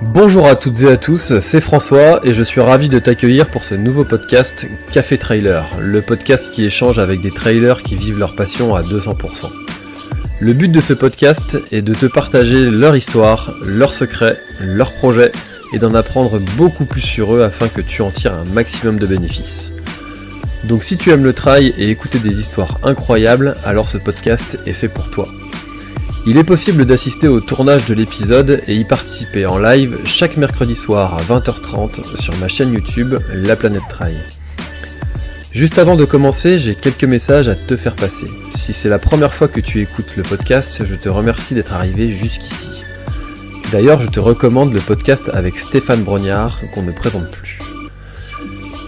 Bonjour à toutes et à tous, c'est François et je suis ravi de t'accueillir pour ce nouveau podcast Café Trailer, le podcast qui échange avec des trailers qui vivent leur passion à 200%. Le but de ce podcast est de te partager leur histoire, leurs secrets, leurs projets et d'en apprendre beaucoup plus sur eux afin que tu en tires un maximum de bénéfices. Donc si tu aimes le trail et écouter des histoires incroyables, alors ce podcast est fait pour toi. Il est possible d'assister au tournage de l'épisode et y participer en live chaque mercredi soir à 20h30 sur ma chaîne YouTube La Planète Trail. Juste avant de commencer, j'ai quelques messages à te faire passer. Si c'est la première fois que tu écoutes le podcast, je te remercie d'être arrivé jusqu'ici. D'ailleurs, je te recommande le podcast avec Stéphane Brognard qu'on ne présente plus.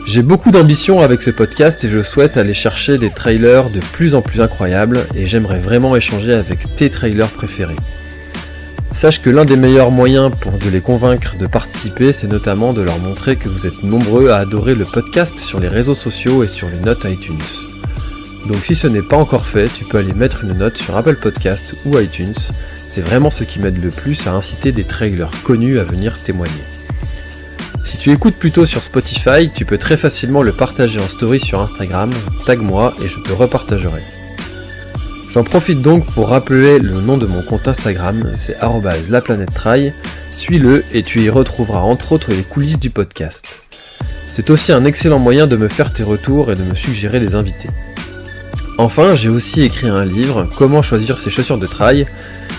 J'ai beaucoup d'ambition avec ce podcast et je souhaite aller chercher des trailers de plus en plus incroyables et j'aimerais vraiment échanger avec tes trailers préférés. Sache que l'un des meilleurs moyens pour de les convaincre de participer, c'est notamment de leur montrer que vous êtes nombreux à adorer le podcast sur les réseaux sociaux et sur les notes iTunes. Donc si ce n'est pas encore fait, tu peux aller mettre une note sur Apple Podcast ou iTunes, c'est vraiment ce qui m'aide le plus à inciter des trailers connus à venir témoigner. Si tu écoutes plutôt sur Spotify, tu peux très facilement le partager en story sur Instagram, tag-moi et je te repartagerai. J'en profite donc pour rappeler le nom de mon compte Instagram, c'est @laplanètetrail, suis-le et tu y retrouveras entre autres les coulisses du podcast. C'est aussi un excellent moyen de me faire tes retours et de me suggérer des invités. Enfin, j'ai aussi écrit un livre, Comment choisir ses chaussures de trail,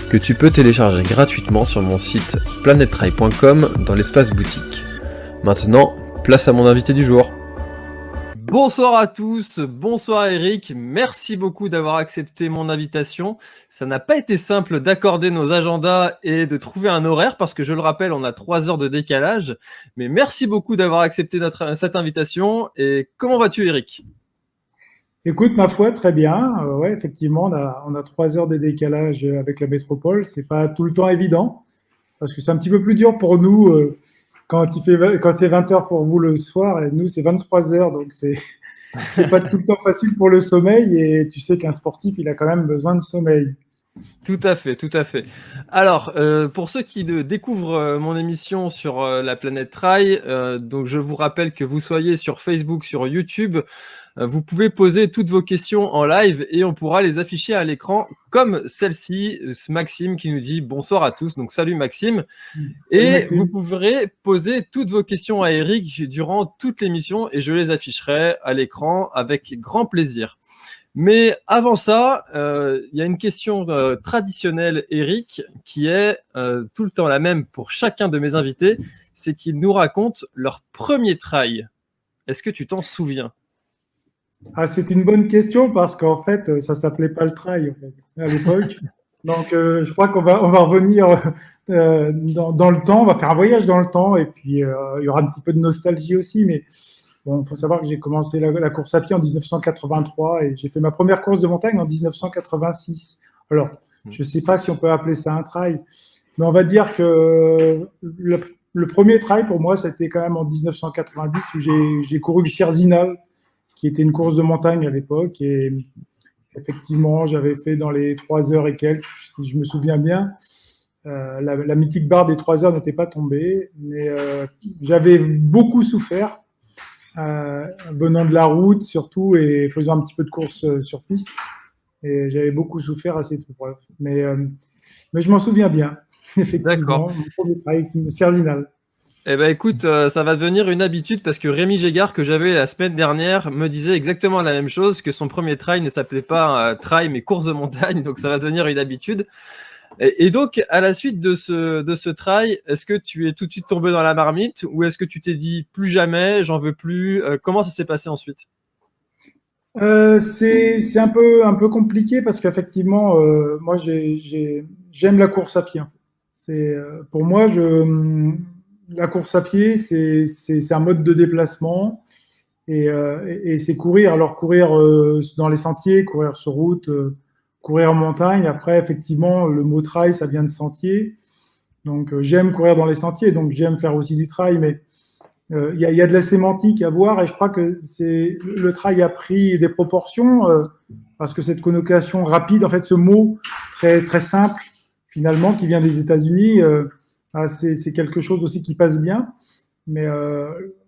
que tu peux télécharger gratuitement sur mon site planettrail.com dans l'espace boutique. Maintenant, place à mon invité du jour. Bonsoir à tous, bonsoir Eric, merci beaucoup d'avoir accepté mon invitation. Ça n'a pas été simple d'accorder nos agendas et de trouver un horaire parce que je le rappelle, on a 3 heures de décalage. Mais merci beaucoup d'avoir accepté cette invitation. Et comment vas-tu Eric ? Écoute, ma foi, très bien. Ouais, effectivement, on a 3 heures de décalage avec la métropole. C'est pas tout le temps évident parce que c'est un petit peu plus dur pour nous quand c'est 20 heures pour vous le soir. Et nous, c'est 23 heures, donc c'est pas tout le temps facile pour le sommeil. Et tu sais qu'un sportif, il a quand même besoin de sommeil. Tout à fait, tout à fait. Alors, pour ceux qui découvrent mon émission sur la planète Trail, donc je vous rappelle que vous soyez sur Facebook, sur YouTube, vous pouvez poser toutes vos questions en live et on pourra les afficher à l'écran comme celle-ci, Maxime qui nous dit bonsoir à tous. Donc salut Maxime. Salut et Maxime. Vous pourrez poser toutes vos questions à Eric durant toute l'émission et je les afficherai à l'écran avec grand plaisir. Mais avant ça, il y a une question traditionnelle, Eric, qui est tout le temps la même pour chacun de mes invités, c'est qu'ils nous racontent leur premier trail. Est-ce que tu t'en souviens ? Ah, c'est une bonne question parce qu'en fait, ça s'appelait pas le trail en fait, à l'époque. Donc, je crois qu'on va revenir dans le temps, on va faire un voyage dans le temps et puis il y aura un petit peu de nostalgie aussi, mais bon, faut savoir que j'ai commencé la course à pied en 1983 et j'ai fait ma première course de montagne en 1986. Alors, je sais pas si on peut appeler ça un trail, mais on va dire que le premier trail pour moi, c'était quand même en 1990 où j'ai couru le Sierzinal, qui était une course de montagne à l'époque. Et effectivement, j'avais fait dans les 3 heures et quelques, si je me souviens bien. La mythique barre des 3 heures n'était pas tombée, mais j'avais beaucoup souffert venant de la route surtout et faisant un petit peu de course sur piste. Et j'avais beaucoup souffert à cette épreuve. Mais je m'en souviens bien, effectivement. D'accord. Mon premier trail, le Sierzinal. Eh ben écoute, ça va devenir une habitude parce que Rémi Gégard, que j'avais la semaine dernière, me disait exactement la même chose, que son premier trail ne s'appelait pas trail mais course de montagne, donc ça va devenir une habitude. Et donc, à la suite de ce trail, est-ce que tu es tout de suite tombé dans la marmite ou est-ce que tu t'es dit plus jamais, j'en veux plus ? Comment ça s'est passé ensuite ? C'est un peu compliqué parce qu'effectivement, moi j'aime la course à pied. Pour moi, la course à pied, c'est un mode de déplacement et c'est courir. Alors courir dans les sentiers, courir sur route, courir en montagne. Après, effectivement, le mot trail, ça vient de sentier. Donc j'aime courir dans les sentiers, donc j'aime faire aussi du trail, mais il y a de la sémantique à voir et je crois que le trail a pris des proportions parce que cette connotation rapide, en fait, ce mot très très simple finalement qui vient des États-Unis. c'est quelque chose aussi qui passe bien. Mais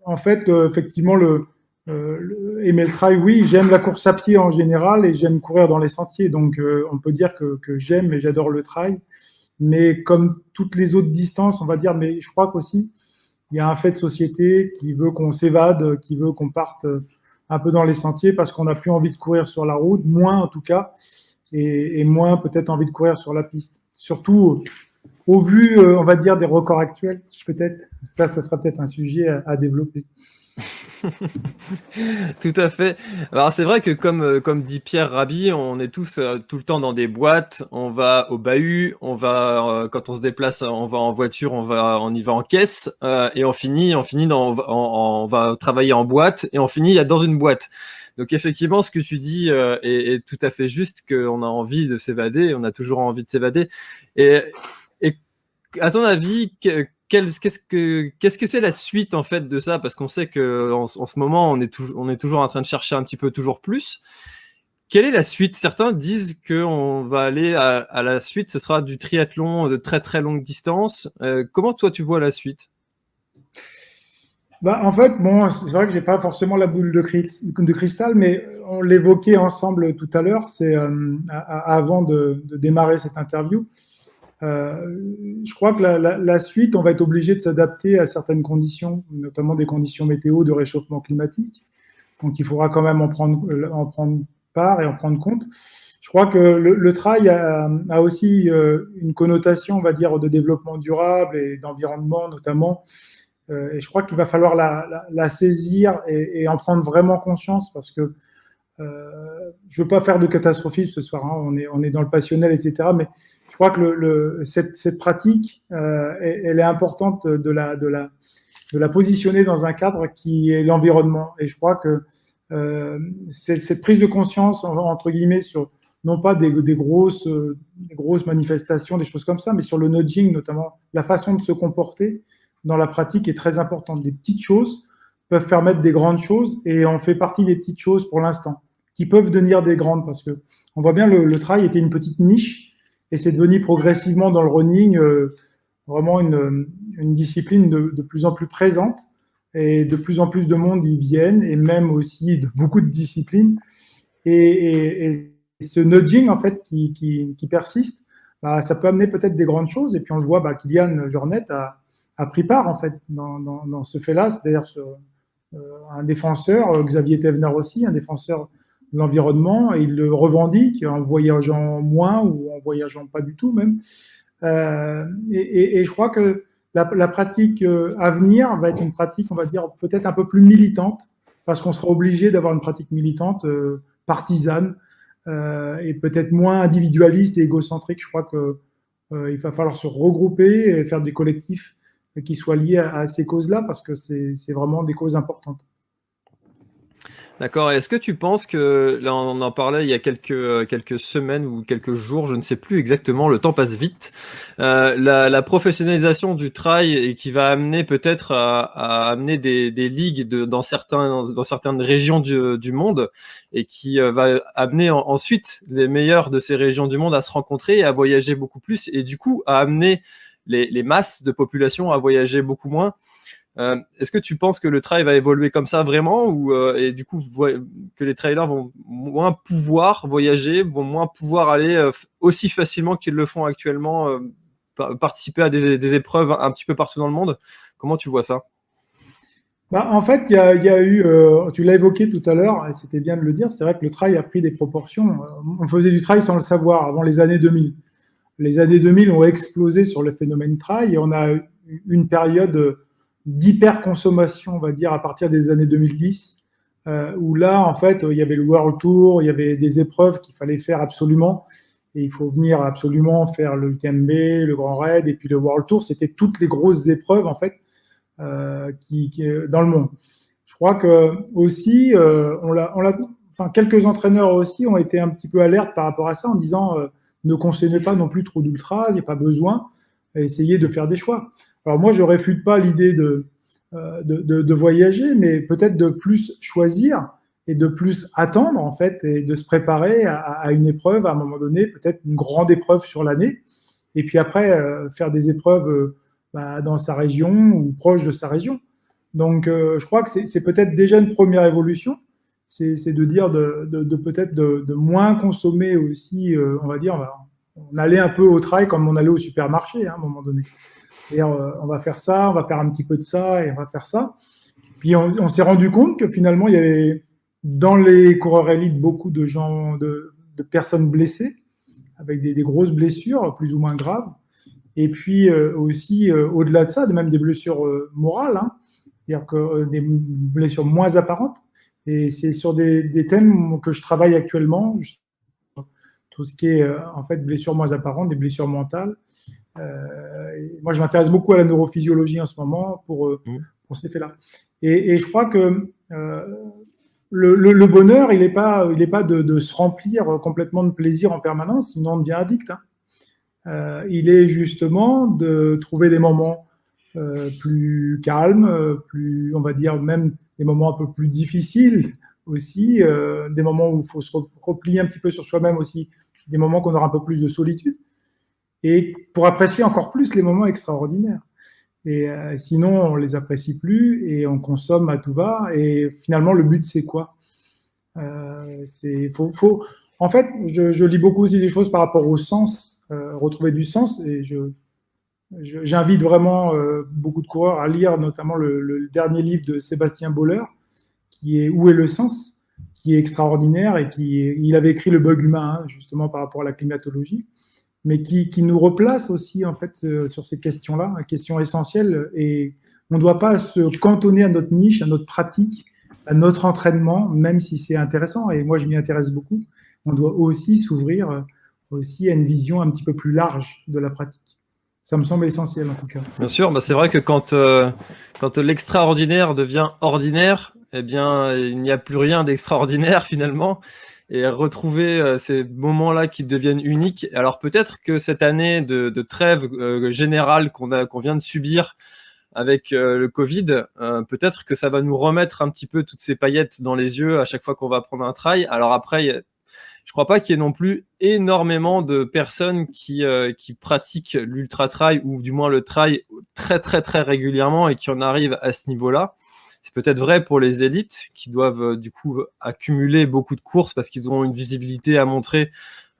en fait, effectivement, aimer le trail, oui, j'aime la course à pied en général et j'aime courir dans les sentiers. Donc, on peut dire que j'aime et j'adore le trail. Mais comme toutes les autres distances, on va dire, mais je crois qu'aussi, il y a un fait de société qui veut qu'on s'évade, qui veut qu'on parte un peu dans les sentiers parce qu'on n'a plus envie de courir sur la route, moins en tout cas, et moins peut-être envie de courir sur la piste. Surtout au vu, on va dire, des records actuels, peut-être. Ça sera peut-être un sujet à développer. Tout à fait. Alors c'est vrai que comme dit Pierre Rabhi, on est tous tout le temps dans des boîtes, on va au bahut, on va quand on se déplace, on va en voiture, on y va en caisse et on finit on va travailler en boîte et on finit dans une boîte. Donc effectivement, ce que tu dis est tout à fait juste, qu'on a envie de s'évader, on a toujours envie de s'évader. Et à ton avis, qu'est-ce que c'est la suite en fait de ça? Parce qu'on sait que en ce moment, on est toujours en train de chercher un petit peu toujours plus. Quelle est la suite? Certains disent qu'on va aller à la suite, ce sera du triathlon de très très longue distance. Comment toi tu vois la suite? En fait, bon, c'est vrai que j'ai pas forcément la boule de cristal, mais on l'évoquait ensemble tout à l'heure. C'est avant de démarrer cette interview. Je crois que la suite, on va être obligé de s'adapter à certaines conditions, notamment des conditions météo de réchauffement climatique. Donc, il faudra quand même en prendre part et en prendre compte. Je crois que le trail a aussi une connotation, on va dire, de développement durable et d'environnement notamment. Et je crois qu'il va falloir la saisir et en prendre vraiment conscience parce que je veux pas faire de catastrophisme ce soir, hein, on est dans le passionnel, etc. Mais je crois que cette pratique, elle est importante de la positionner dans un cadre qui est l'environnement. Et je crois que cette prise de conscience, entre guillemets, sur non pas des grosses manifestations, des choses comme ça, mais sur le nudging, notamment la façon de se comporter dans la pratique est très importante. Des petites choses peuvent permettre des grandes choses et on fait partie des petites choses pour l'instant qui peuvent devenir des grandes parce que on voit bien le trail était une petite niche et c'est devenu progressivement dans le running vraiment une discipline de plus en plus présente et de plus en plus de monde y viennent et même aussi de beaucoup de disciplines et ce nudging en fait qui persiste, ça peut amener peut-être des grandes choses et puis on le voit, Kylian Jornet a pris part en fait dans ce fait-là, c'est-à-dire un défenseur, Xavier Thévenard aussi, un défenseur de l'environnement, et il le revendique en voyageant moins ou en voyageant pas du tout même. Et je crois que la pratique à venir va être une pratique, on va dire, peut-être un peu plus militante, parce qu'on sera obligé d'avoir une pratique militante, partisane, et peut-être moins individualiste et égocentrique. Je crois qu'il va falloir se regrouper et faire des collectifs qui soient liés à ces causes-là, parce que c'est vraiment des causes importantes. D'accord. Est-ce que tu penses que, là on en parlait il y a quelques semaines ou quelques jours, je ne sais plus exactement, le temps passe vite, la professionnalisation du trail et qui va amener peut-être à amener des ligues dans certaines régions du monde et qui va amener ensuite les meilleurs de ces régions du monde à se rencontrer et à voyager beaucoup plus et du coup à amener les masses de population à voyager beaucoup moins. Est-ce que tu penses que le trail va évoluer comme ça vraiment ou et du coup que les trailers vont moins pouvoir voyager, vont moins pouvoir aller aussi facilement qu'ils le font actuellement, participer à des épreuves un petit peu partout dans le monde? Comment tu vois ça? En fait, il y a eu, tu l'as évoqué tout à l'heure, et c'était bien de le dire, c'est vrai que le trail a pris des proportions. On faisait du trail sans le savoir avant les années 2000. Les années 2000 ont explosé sur le phénomène trail et on a eu une période d'hyper-consommation, on va dire, à partir des années 2010, où là, en fait, il y avait le World Tour, il y avait des épreuves qu'il fallait faire absolument, et il faut venir absolument faire le UTMB, le Grand Raid, et puis le World Tour, c'était toutes les grosses épreuves, en fait, dans le monde. Je crois que aussi, quelques entraîneurs aussi ont été un petit peu alertes par rapport à ça, en disant ne consommez pas non plus trop d'ultra, il n'y a pas besoin, essayez de faire des choix. Alors moi, je réfute pas l'idée de voyager, mais peut-être de plus choisir et de plus attendre en fait et de se préparer à une épreuve à un moment donné, peut-être une grande épreuve sur l'année, et puis après faire des épreuves dans sa région ou proche de sa région. Donc, je crois que c'est peut-être déjà une première évolution, c'est de dire peut-être de moins consommer aussi, on va dire, on allait un peu au trail comme on allait au supermarché à un moment donné. C'est-à-dire, on va faire ça, on va faire un petit peu de ça et on va faire ça. Puis on s'est rendu compte que finalement, il y avait dans les coureurs élites beaucoup de gens, de personnes blessées, avec des grosses blessures, plus ou moins graves. Et puis aussi, au-delà de ça, même des blessures morales, hein, c'est-à-dire que des blessures moins apparentes. Et c'est sur des thèmes que je travaille actuellement, tout ce qui est en fait blessures moins apparentes, des blessures mentales. Moi, je m'intéresse beaucoup à la neurophysiologie en ce moment pour ces faits-là. Et je crois que le bonheur, il n'est pas de se remplir complètement de plaisir en permanence, sinon on devient addict. Hein. Il est justement de trouver des moments plus calmes, plus, on va dire, même des moments un peu plus difficiles aussi, des moments où il faut se replier un petit peu sur soi-même aussi, des moments qu'on aura un peu plus de solitude, et pour apprécier encore plus les moments extraordinaires. Et sinon, on les apprécie plus et on consomme à tout va. Et finalement, le but, c'est quoi? En fait, je lis beaucoup aussi des choses par rapport au sens, retrouver du sens. Et j'invite vraiment beaucoup de coureurs à lire notamment le dernier livre de Sébastien Boller, qui est Où est le sens, qui est extraordinaire et il avait écrit Le bug humain, hein, justement par rapport à la climatologie, mais qui nous replace aussi en fait sur ces questions-là, questions essentielles. Et on ne doit pas se cantonner à notre niche, à notre pratique, à notre entraînement, même si c'est intéressant. Et moi, je m'y intéresse beaucoup. On doit aussi s'ouvrir aussi à une vision un petit peu plus large de la pratique. Ça me semble essentiel en tout cas. Bien sûr, c'est vrai que quand l'extraordinaire devient ordinaire, eh bien, il n'y a plus rien d'extraordinaire finalement. Et retrouver ces moments-là qui deviennent uniques. Alors peut-être que cette année de trêve générale qu'on vient de subir avec le Covid, peut-être que ça va nous remettre un petit peu toutes ces paillettes dans les yeux à chaque fois qu'on va prendre un trail. Alors après, je crois pas qu'il y ait non plus énormément de personnes qui pratiquent l'ultra-trail ou du moins le trail très très très régulièrement et qui en arrivent à ce niveau-là. C'est peut-être vrai pour les élites qui doivent du coup accumuler beaucoup de courses parce qu'ils ont une visibilité à montrer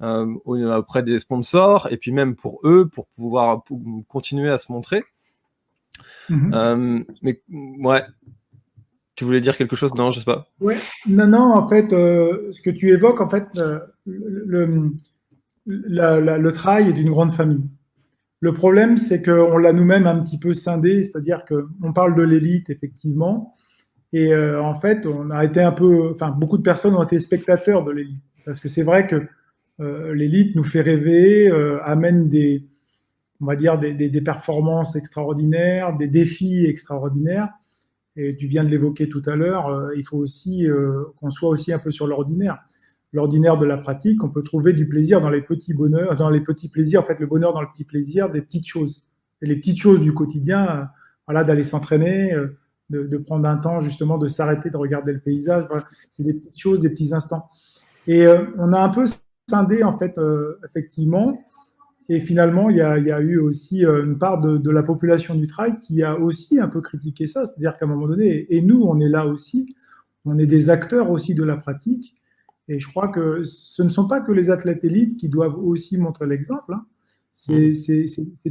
auprès des sponsors et puis même pour eux pour pouvoir continuer à se montrer. Mais ouais, tu voulais dire quelque chose? Non, je sais pas. Ouais, non, en fait, ce que tu évoques, en fait, le trail est d'une grande famille. Le problème, c'est qu'on l'a nous-mêmes un petit peu scindé, c'est-à-dire qu'on parle de l'élite, effectivement, et en fait, on a été beaucoup de personnes ont été spectateurs de l'élite, parce que c'est vrai que l'élite nous fait rêver, amène on va dire, des performances extraordinaires, des défis extraordinaires, et tu viens de l'évoquer tout à l'heure, il faut aussi qu'on soit aussi un peu sur l'ordinaire de la pratique. On peut trouver du plaisir dans les petits bonheurs, dans les petits plaisirs, en fait, le bonheur dans le petit plaisir, des petites choses. Et les petites choses du quotidien, voilà, d'aller s'entraîner, de prendre un temps, justement, de s'arrêter, de regarder le paysage. Voilà, c'est des petites choses, des petits instants. Et on a un peu scindé, en fait, effectivement. Et finalement, il y a eu aussi une part de la population du trail qui a aussi un peu critiqué ça. C'est-à-dire qu'à un moment donné, et nous, on est là aussi, on est des acteurs aussi de la pratique. Et je crois que ce ne sont pas que les athlètes élites qui doivent aussi montrer l'exemple. Hein. C'est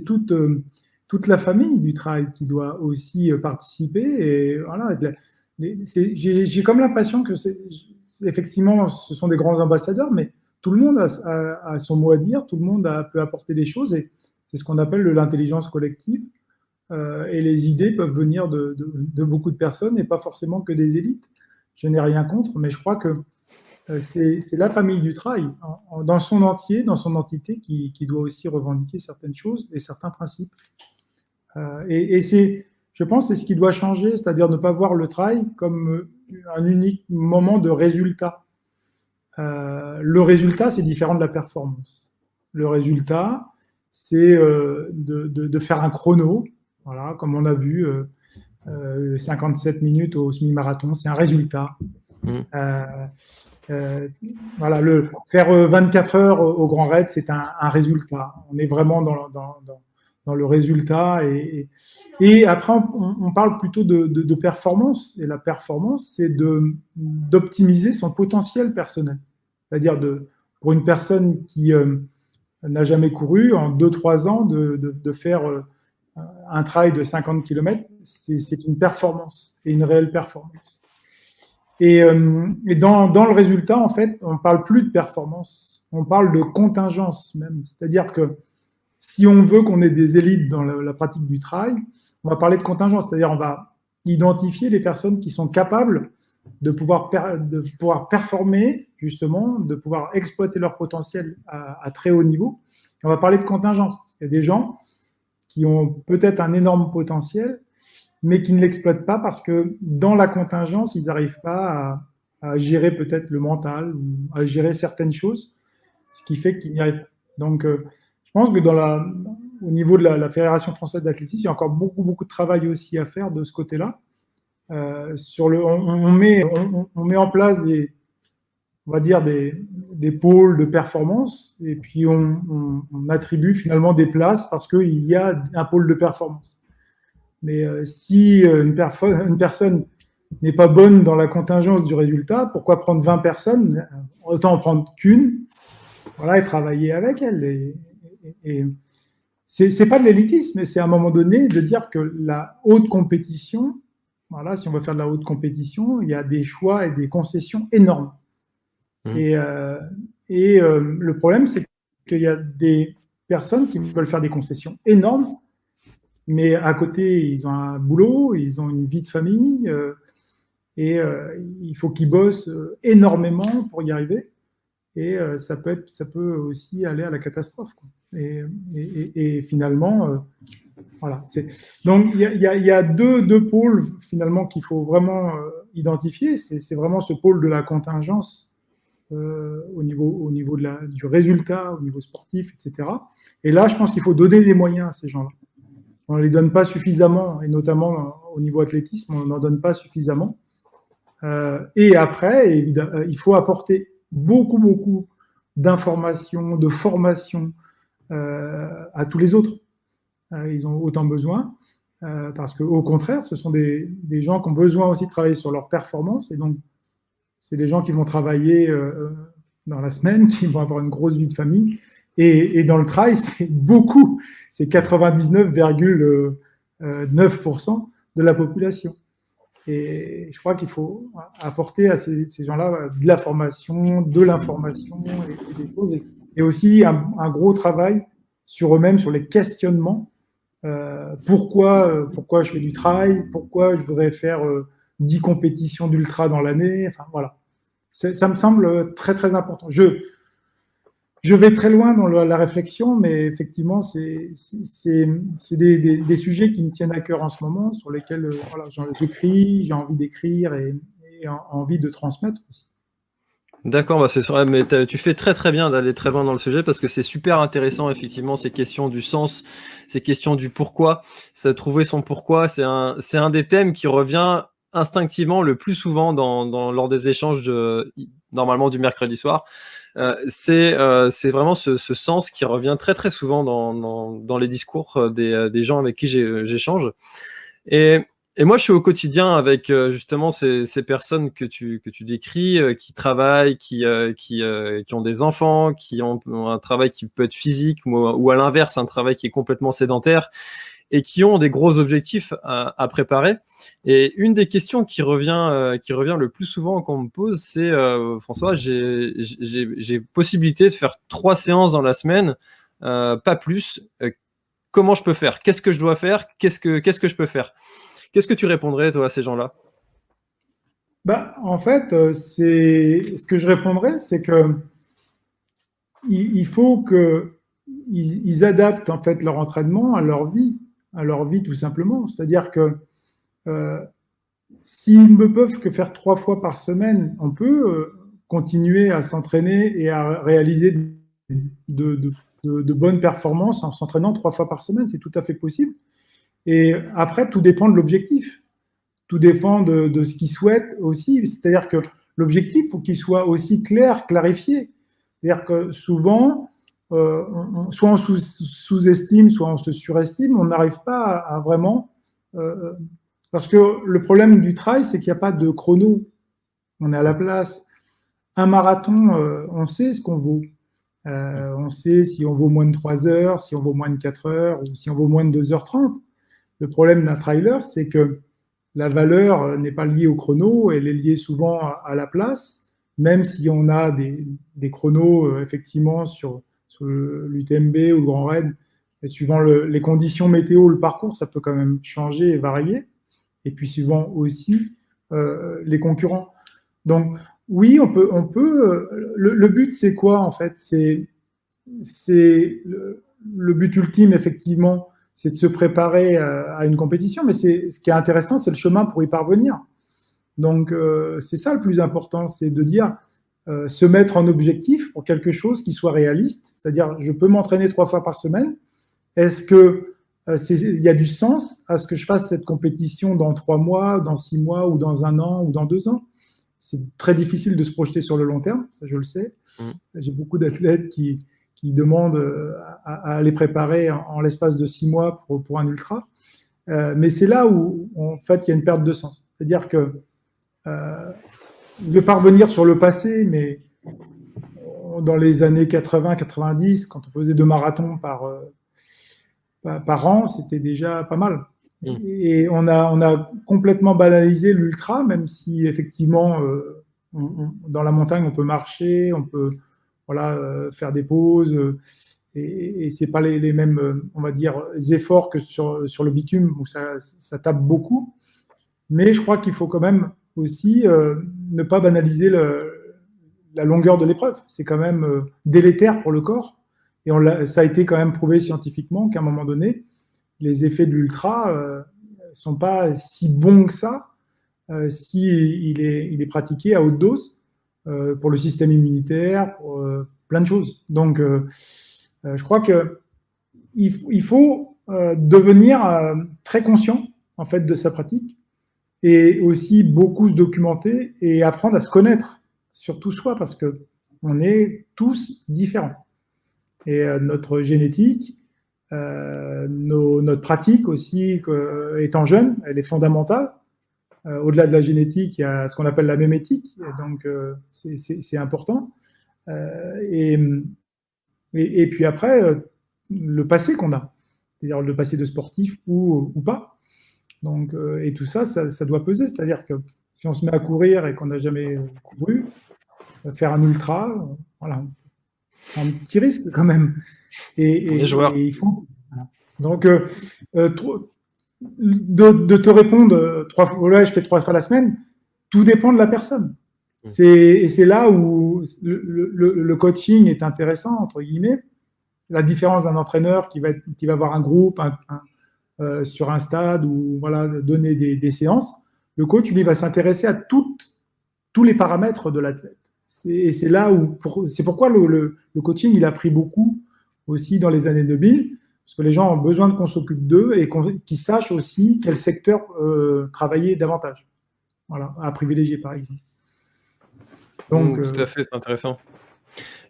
toute la famille du trail qui doit aussi participer. Et voilà, j'ai comme l'impression que effectivement, ce sont des grands ambassadeurs, mais tout le monde a son mot à dire, tout le monde peut apporter des choses. Et c'est ce qu'on appelle l'intelligence collective. Et les idées peuvent venir de beaucoup de personnes et pas forcément que des élites. Je n'ai rien contre, mais je crois que c'est la famille du trail, dans son entier, dans son entité, qui doit aussi revendiquer certaines choses et certains principes. Et je pense que c'est ce qui doit changer, c'est-à-dire ne pas voir le trail comme un unique moment de résultat. Le résultat, c'est différent de la performance. Le résultat, c'est de faire un chrono, voilà, comme on a vu, 57 minutes au semi-marathon, c'est un résultat. Voilà, faire 24 heures au Grand Raid, c'est un résultat. On est vraiment dans dans le résultat. Et après, on parle plutôt de performance. Et la performance, c'est d'optimiser son potentiel personnel. C'est-à-dire pour une personne qui n'a jamais couru, en 2-3 ans, de faire un trail de 50 km, c'est une performance, et une réelle performance. Et dans le résultat, en fait, on ne parle plus de performance, on parle de contingence même. C'est-à-dire que si on veut qu'on ait des élites dans la pratique du trail, on va parler de contingence, c'est-à-dire on va identifier les personnes qui sont capables de pouvoir performer, justement, de pouvoir exploiter leur potentiel à très haut niveau. Et on va parler de contingence. Il y a des gens qui ont peut-être un énorme potentiel, mais qui ne l'exploitent pas parce que dans la contingence, ils n'arrivent pas à gérer peut-être le mental, ou à gérer certaines choses, ce qui fait qu'ils n'y arrivent pas. Donc, je pense que au niveau de la Fédération française d'athlétisme, il y a encore beaucoup, beaucoup de travail aussi à faire de ce côté-là. On met en place on va dire des pôles de performance, et puis on attribue finalement des places parce qu'il y a un pôle de performance. Mais si une personne n'est pas bonne dans la contingence du résultat, pourquoi prendre 20 personnes? Autant en prendre qu'une, voilà, et travailler avec elle. Et c'est pas de l'élitisme, mais c'est à un moment donné de dire que la haute compétition, voilà, si on veut faire de la haute compétition, il y a des choix et des concessions énormes. Et le problème, c'est qu'il y a des personnes qui veulent faire des concessions énormes, mais à côté, ils ont un boulot, ils ont une vie de famille, et il faut qu'ils bossent énormément pour y arriver. Et ça peut aussi aller à la catastrophe, quoi. Et finalement, voilà. Donc, il y a deux pôles, finalement, qu'il faut vraiment identifier. C'est vraiment ce pôle de la contingence au niveau du résultat, au niveau sportif, etc. Et là, je pense qu'il faut donner des moyens à ces gens-là. On ne les donne pas suffisamment, et notamment au niveau athlétisme, on n'en donne pas suffisamment. Et après, évidemment, il faut apporter beaucoup, beaucoup d'informations, de formation à tous les autres. Ils ont autant besoin, parce qu'au contraire, ce sont des gens qui ont besoin aussi de travailler sur leur performance, et donc c'est des gens qui vont travailler dans la semaine, qui vont avoir une grosse vie de famille. Et dans le trail, c'est beaucoup, c'est 99,9% de la population. Et je crois qu'il faut apporter à ces gens-là de la formation, de l'information et des choses. Et aussi un gros travail sur eux-mêmes, sur les questionnements. Pourquoi je fais du trail? Pourquoi je voudrais faire 10 compétitions d'ultra dans l'année? Enfin, voilà. Ça me semble très, très important. Je vais très loin dans la réflexion, mais effectivement, c'est des sujets qui me tiennent à cœur en ce moment, sur lesquels voilà, j'écris, j'ai envie d'écrire et envie de transmettre aussi. D'accord, c'est vrai, mais tu fais très très bien d'aller très loin dans le sujet, parce que c'est super intéressant, effectivement, ces questions du sens, ces questions du pourquoi, trouver son pourquoi, c'est un des thèmes qui revient instinctivement le plus souvent lors des échanges normalement du mercredi soir. C'est vraiment ce sens qui revient très très souvent dans les discours des gens avec qui j'échange. Et moi, je suis au quotidien avec justement ces personnes que tu décris, qui travaillent, qui ont des enfants, qui ont un travail qui peut être physique, ou à l'inverse, un travail qui est complètement sédentaire, et qui ont des gros objectifs à préparer. Et une des questions qui revient le plus souvent qu'on me pose, c'est François, j'ai possibilité de faire 3 séances dans la semaine, pas plus. Comment je peux faire? Qu'est-ce que je dois faire? Qu'est-ce que je peux faire? Qu'est-ce que tu répondrais, toi, à ces gens-là? En fait, ce que je répondrais, c'est que il faut qu'ils adaptent en fait leur entraînement à leur vie tout simplement. C'est-à-dire que s'ils ne peuvent que faire 3 fois par semaine, on peut continuer à s'entraîner et à réaliser de bonnes performances en s'entraînant 3 fois par semaine. C'est tout à fait possible. Et après, tout dépend de l'objectif. Tout dépend de ce qu'ils souhaitent aussi. C'est-à-dire que l'objectif, il faut qu'il soit aussi clair, clarifié. C'est-à-dire que souvent, soit on sous-estime, soit on se surestime, on n'arrive pas à vraiment... parce que le problème du trail, c'est qu'il n'y a pas de chrono. On est à la place. Un marathon, on sait ce qu'on vaut. On sait si on vaut moins de 3 heures, si on vaut moins de 4 heures, ou si on vaut moins de 2h30. Le problème d'un trailer, c'est que la valeur n'est pas liée au chrono, elle est liée souvent à la place, même si on a des chronos, effectivement, sur l'UTMB ou le Grand Raid, et suivant les conditions météo, le parcours, ça peut quand même changer et varier, et puis suivant aussi les concurrents. Donc, oui, on peut. Le but, c'est quoi en fait? C'est le but ultime, effectivement, c'est de se préparer à une compétition. Mais ce qui est intéressant, c'est le chemin pour y parvenir. Donc, c'est ça le plus important, c'est de dire se mettre en objectif pour quelque chose qui soit réaliste. C'est-à-dire, je peux m'entraîner 3 fois par semaine. Est-ce que il y a du sens à ce que je fasse cette compétition dans 3 mois, dans 6 mois, ou dans 1 an, ou dans 2 ans? C'est très difficile de se projeter sur le long terme, ça je le sais. J'ai beaucoup d'athlètes qui demandent à les préparer en l'espace de 6 mois pour un ultra. Mais c'est là où, en fait, il y a une perte de sens. C'est-à-dire que je vais pas revenir sur le passé, mais dans les années 80-90, quand on faisait 2 marathons par an, c'était déjà pas mal. Et on a complètement banalisé l'ultra, même si effectivement, dans la montagne, on peut marcher, on peut faire des pauses, et c'est pas les mêmes, on va dire, efforts que sur le bitume, où ça tape beaucoup. Mais je crois qu'il faut quand même aussi ne pas banaliser la longueur de l'épreuve. C'est quand même délétère pour le corps, et ça a été quand même prouvé scientifiquement qu'à un moment donné, les effets de l'ultra sont pas si bons que ça si il est pratiqué à haute dose pour le système immunitaire, pour plein de choses. Donc, je crois que il faut devenir très conscient en fait de sa pratique, et aussi beaucoup se documenter et apprendre à se connaître, surtout soi, parce que on est tous différents. Et notre génétique, notre pratique aussi, étant jeune, elle est fondamentale. Au-delà de la génétique, il y a ce qu'on appelle la mémétique, donc c'est important. Et puis après, le passé qu'on a, c'est-à-dire le passé de sportif ou pas. Donc, et tout ça, ça doit peser. C'est-à-dire que si on se met à courir et qu'on n'a jamais couru, faire un ultra, voilà, un petit risque quand même. Et il faut. Voilà. Donc, de te répondre 3 fois, là, je fais 3 fois la semaine, tout dépend de la personne. Et c'est là où le coaching est intéressant, entre guillemets. La différence d'un entraîneur qui va avoir un groupe sur un stade ou voilà, donner des séances, le coach, lui, va s'intéresser à tous les paramètres de l'athlète. Et c'est là où, c'est pourquoi le coaching, il a pris beaucoup aussi dans les années 2000, parce que les gens ont besoin qu'on s'occupe d'eux et qu'ils sachent aussi quel secteur travailler davantage. Voilà, à privilégier, par exemple. Donc, tout à fait, c'est intéressant.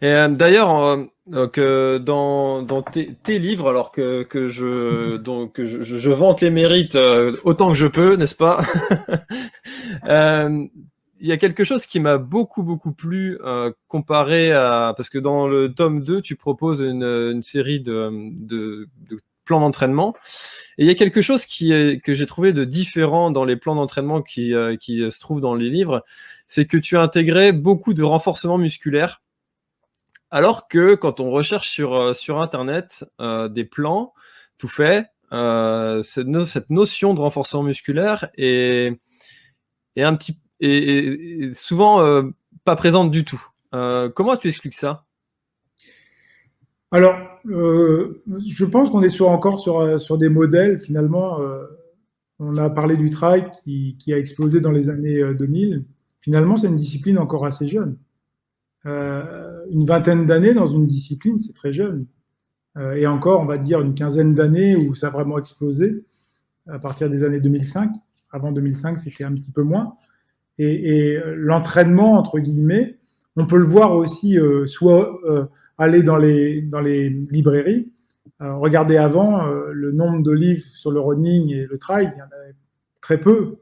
Et d'ailleurs, dans tes livres, alors que je vante les mérites autant que je peux, n'est-ce pas? Il y a quelque chose qui m'a beaucoup plu comparé à... Parce que dans le tome 2, tu proposes une série de plans d'entraînement. Et il y a quelque chose que j'ai trouvé de différent dans les plans d'entraînement qui se trouvent dans les livres, c'est que tu as intégré beaucoup de renforcement musculaire. Alors que quand on recherche sur Internet des plans tout faits, cette notion de renforcement musculaire est souvent pas présente du tout. Comment tu expliques ça? Alors, je pense qu'on est encore sur des modèles, finalement. On a parlé du trail qui a explosé dans les années 2000. Finalement, c'est une discipline encore assez jeune. Une vingtaine d'années dans une discipline, c'est très jeune. Et encore, on va dire une quinzaine d'années où ça a vraiment explosé, à partir des années 2005. Avant 2005, c'était un petit peu moins. Et l'entraînement, entre guillemets, on peut le voir aussi soit allez dans les librairies, regardez avant le nombre de livres sur le running et le trail, il y en avait très peu.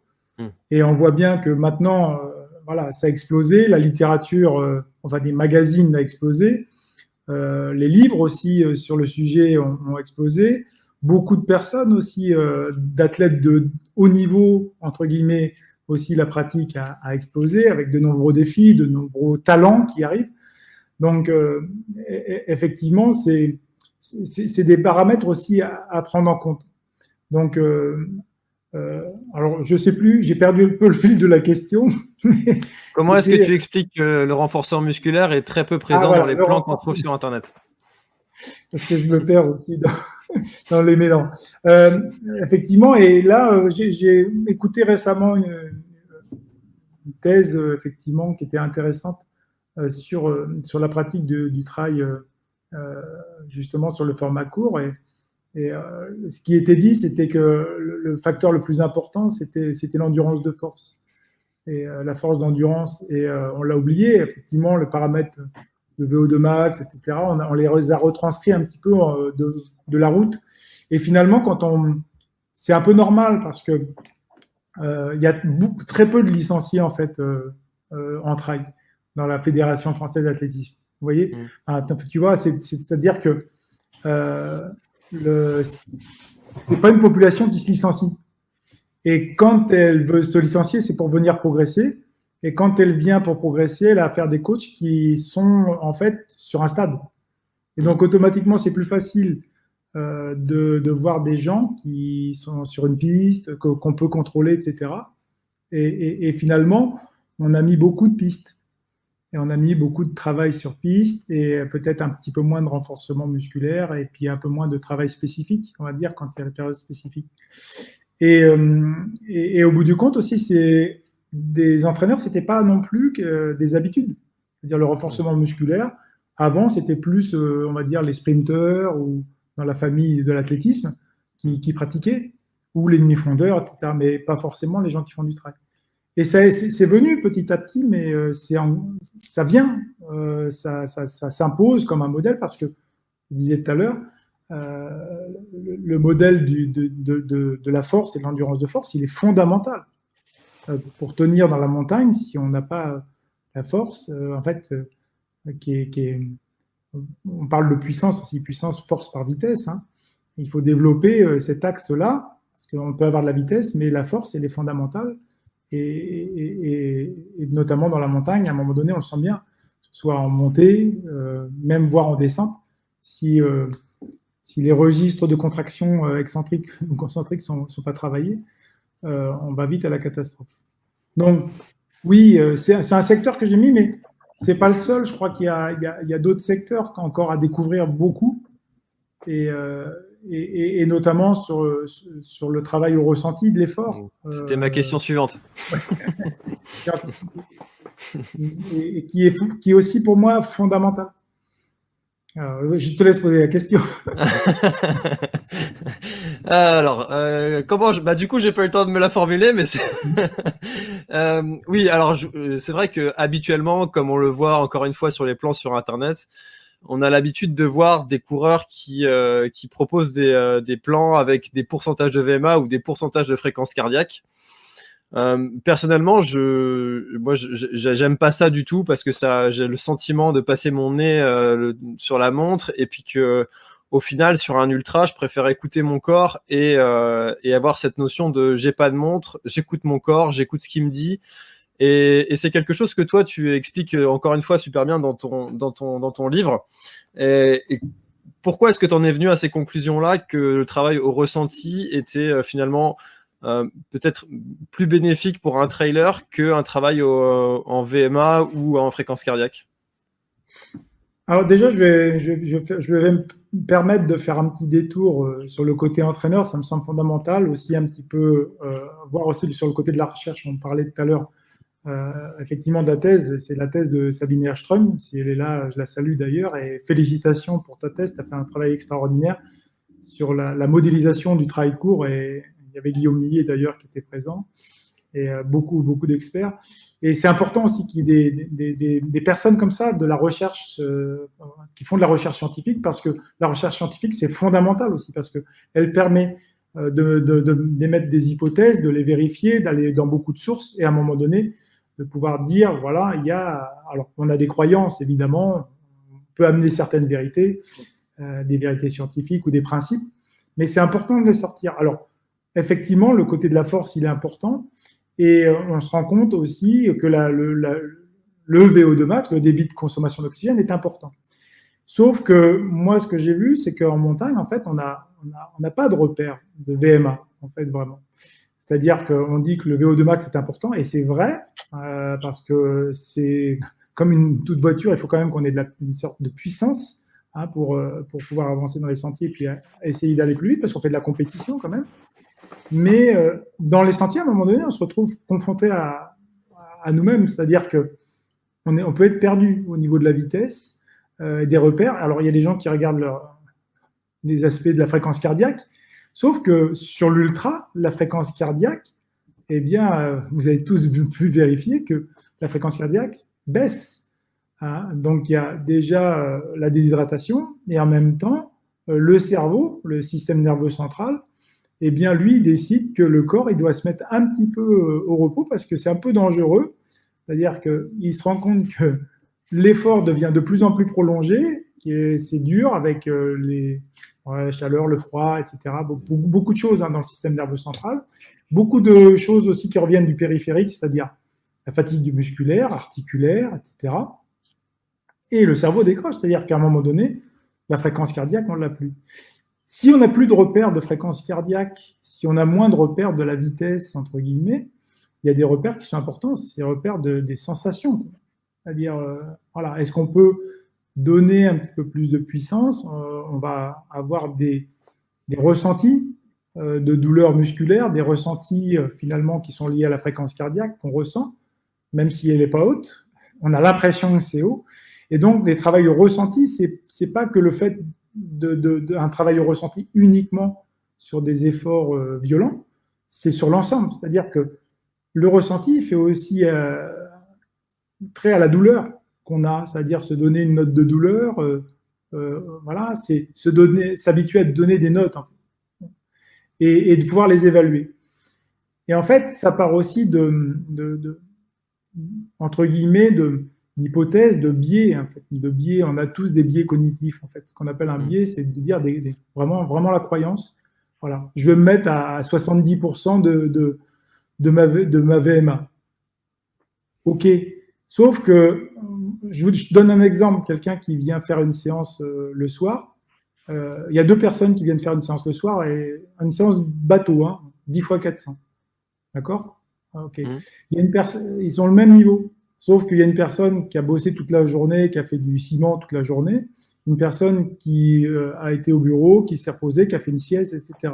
Et on voit bien que maintenant, voilà, ça a explosé, la littérature, enfin des magazines a explosé, les livres aussi sur le sujet ont explosé. Beaucoup de personnes aussi, d'athlètes de haut niveau, entre guillemets, aussi la pratique a explosé avec de nombreux défis, de nombreux talents qui arrivent. Donc, effectivement, c'est des paramètres aussi à prendre en compte. Donc, alors, je ne sais plus, j'ai perdu un peu le fil de la question. Comment est-ce que tu expliques que le renforcement musculaire est très peu présent dans les plans qu'on trouve sur Internet? Parce que je me perds aussi dans les mélanges. Effectivement, et là, j'ai écouté récemment une thèse, effectivement, qui était intéressante sur la pratique du trail, justement, sur le format court. Et ce qui était dit, c'était que le facteur le plus important, c'était l'endurance de force. Et la force d'endurance. Et on l'a oublié, effectivement, le paramètre de VO2 max, etc. On les a retranscrits un petit peu de la route. Et finalement, c'est un peu normal parce que il y a très peu de licenciés en fait en trail dans la Fédération française d'athlétisme. Vous voyez, tu vois, c'est-à-dire que c'est pas une population qui se licencie. Et quand elle veut se licencier, c'est pour venir progresser. Et quand elle vient pour progresser, elle a affaire à des coachs qui sont en fait sur un stade. Et donc automatiquement, c'est plus facile de voir des gens qui sont sur une piste, qu'on peut contrôler, etc. Et finalement, on a mis beaucoup de pistes. Et on a mis beaucoup de travail sur piste et peut-être un petit peu moins de renforcement musculaire et puis un peu moins de travail spécifique, on va dire, quand il y a la période spécifique. Et au bout du compte aussi, c'est des entraîneurs, c'était pas non plus que des habitudes. C'est-à-dire le renforcement musculaire. Avant, c'était plus, on va dire, les sprinteurs ou dans la famille de l'athlétisme qui pratiquaient, ou les demi-fondeurs, etc. Mais pas forcément les gens qui font du trail. Et c'est venu petit à petit, mais ça vient, ça s'impose comme un modèle parce que, je disais tout à l'heure, le modèle de la force et de l'endurance de force, il est fondamental. Pour tenir dans la montagne, si on n'a pas la force, en fait, on parle de puissance aussi, puissance, force par vitesse. Hein. Il faut développer cet axe-là, parce qu'on peut avoir de la vitesse, mais la force, elle est fondamentale. Et notamment dans la montagne, à un moment donné, on le sent bien, soit en montée, même voire en descente, si les registres de contraction excentriques ou concentriques ne sont pas travaillés, on va vite à la catastrophe. Donc, oui, c'est un secteur que j'ai mis, mais ce n'est pas le seul. Je crois qu'il y a d'autres secteurs encore à découvrir beaucoup, et notamment sur le travail au ressenti de l'effort. C'était ma question suivante. et qui est aussi pour moi fondamental. Alors, je te laisse poser la question. Alors, du coup, j'ai pas eu le temps de me la formuler, mais oui. Alors, c'est vrai que habituellement, comme on le voit encore une fois sur les plans sur Internet, on a l'habitude de voir des coureurs qui proposent des plans avec des pourcentages de VMA ou des pourcentages de fréquence cardiaque. Personnellement, j'aime pas ça du tout parce que j'ai le sentiment de passer mon nez sur la montre et puis que au final sur un ultra, je préfère écouter mon corps et avoir cette notion de j'ai pas de montre, j'écoute mon corps, j'écoute ce qu'il me dit et c'est quelque chose que toi tu expliques encore une fois super bien dans ton livre. Et pourquoi est-ce que tu en es venu à ces conclusions-là que le travail au ressenti était finalement peut-être plus bénéfique pour un trailer qu'un travail en VMA ou en fréquence cardiaque? Alors déjà, je vais me permettre de faire un petit détour sur le côté entraîneur, ça me semble fondamental, aussi un petit peu, voir aussi sur le côté de la recherche, on parlait tout à l'heure, effectivement de la thèse, c'est la thèse de Sabine Herström, si elle est là, je la salue d'ailleurs, et félicitations pour ta thèse, tu as fait un travail extraordinaire sur la modélisation du travail court, et il y avait Guillaume Millet d'ailleurs qui était présent. et beaucoup d'experts. Et c'est important aussi qu'il y ait des personnes comme ça de la recherche, qui font de la recherche scientifique, parce que la recherche scientifique, c'est fondamental aussi, parce qu'elle permet d'émettre des hypothèses, de les vérifier, d'aller dans beaucoup de sources, et à un moment donné, de pouvoir dire, voilà, alors on a des croyances, évidemment, on peut amener certaines vérités, des vérités scientifiques ou des principes, mais c'est important de les sortir. Alors, effectivement, le côté de la force, il est important, et on se rend compte aussi que le VO2 max, le débit de consommation d'oxygène, est important. Sauf que moi, ce que j'ai vu, c'est qu'en montagne, en fait, on n'a pas de repère de VMA, en fait, vraiment. C'est-à-dire qu'on dit que le VO2 max est important, et c'est vrai, parce que c'est comme toute voiture, il faut quand même qu'on ait une sorte de puissance pour pouvoir avancer dans les sentiers et puis essayer d'aller plus vite, parce qu'on fait de la compétition quand même. Mais dans les sentiers, à un moment donné, on se retrouve confronté à nous-mêmes, c'est-à-dire qu'on peut être perdu au niveau de la vitesse, des repères. Alors, il y a des gens qui regardent les aspects de la fréquence cardiaque, sauf que sur l'ultra, la fréquence cardiaque, eh bien, vous avez tous pu vérifier que la fréquence cardiaque baisse. Donc, il y a déjà la déshydratation, et en même temps, le cerveau, le système nerveux central, eh bien, lui, il décide que le corps, il doit se mettre un petit peu au repos, parce que c'est un peu dangereux. C'est-à-dire qu'il se rend compte que l'effort devient de plus en plus prolongé, c'est dur avec la chaleur, le froid, etc. Beaucoup de choses dans le système nerveux central. Beaucoup de choses aussi qui reviennent du périphérique, c'est-à-dire la fatigue musculaire, articulaire, etc. Et le cerveau décroche, c'est-à-dire qu'à un moment donné, la fréquence cardiaque, on ne l'a plus. Si on n'a plus de repères de fréquence cardiaque, si on a moins de repères de la vitesse, entre guillemets, il y a des repères qui sont importants, c'est les repères des sensations. C'est-à-dire, voilà, est-ce qu'on peut donner un petit peu plus de puissance? On va avoir des ressentis de douleur musculaire, des ressentis finalement qui sont liés à la fréquence cardiaque qu'on ressent, même si elle n'est pas haute. On a l'impression que c'est haut. Et donc, les travails au ressenti, c'est pas que le fait d'un travail au ressenti uniquement sur des efforts violents, c'est sur l'ensemble. C'est-à-dire que le ressenti fait aussi trait à la douleur qu'on a, c'est-à-dire se donner une note de douleur, voilà, c'est s'habituer à donner des notes, en fait, et de pouvoir les évaluer. Et en fait, ça part aussi entre guillemets, d'hypothèses, de biais, en fait, de biais. On a tous des biais cognitifs, en fait. Ce qu'on appelle un biais, c'est de dire vraiment la croyance. Voilà, je vais me mettre à 70% de ma VMA. Ok. Sauf que, je donne un exemple, quelqu'un qui vient faire une séance le soir. Il y a 2 personnes qui viennent faire une séance le soir, et une séance bateau, 10 x 400. D'accord? Ok. Ils ont le même niveau, sauf qu'il y a une personne qui a bossé toute la journée, qui a fait du ciment toute la journée, une personne qui a été au bureau, qui s'est reposée, qui a fait une sieste, etc.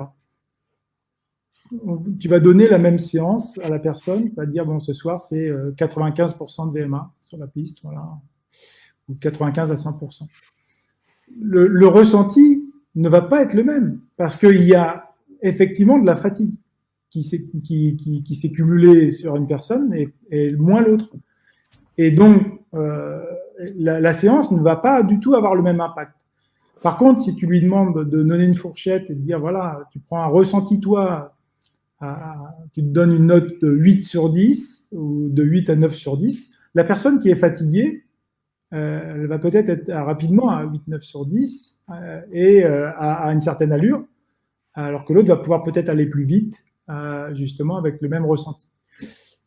Tu vas donner la même séance à la personne, tu vas dire, bon, ce soir, c'est 95% de VMA sur la piste, voilà, ou 95 à 100%. Le ressenti ne va pas être le même, parce qu'il y a effectivement de la fatigue qui s'est cumulée sur une personne et moins l'autre. Et donc, la séance ne va pas du tout avoir le même impact. Par contre, si tu lui demandes de donner une fourchette et de dire, voilà, tu prends un ressenti, toi, tu te donnes une note de 8 sur 10 ou de 8 à 9 sur 10, la personne qui est fatiguée, elle va peut-être être rapidement à 8-9 sur 10 et à une certaine allure, alors que l'autre va pouvoir peut-être aller plus vite, justement avec le même ressenti.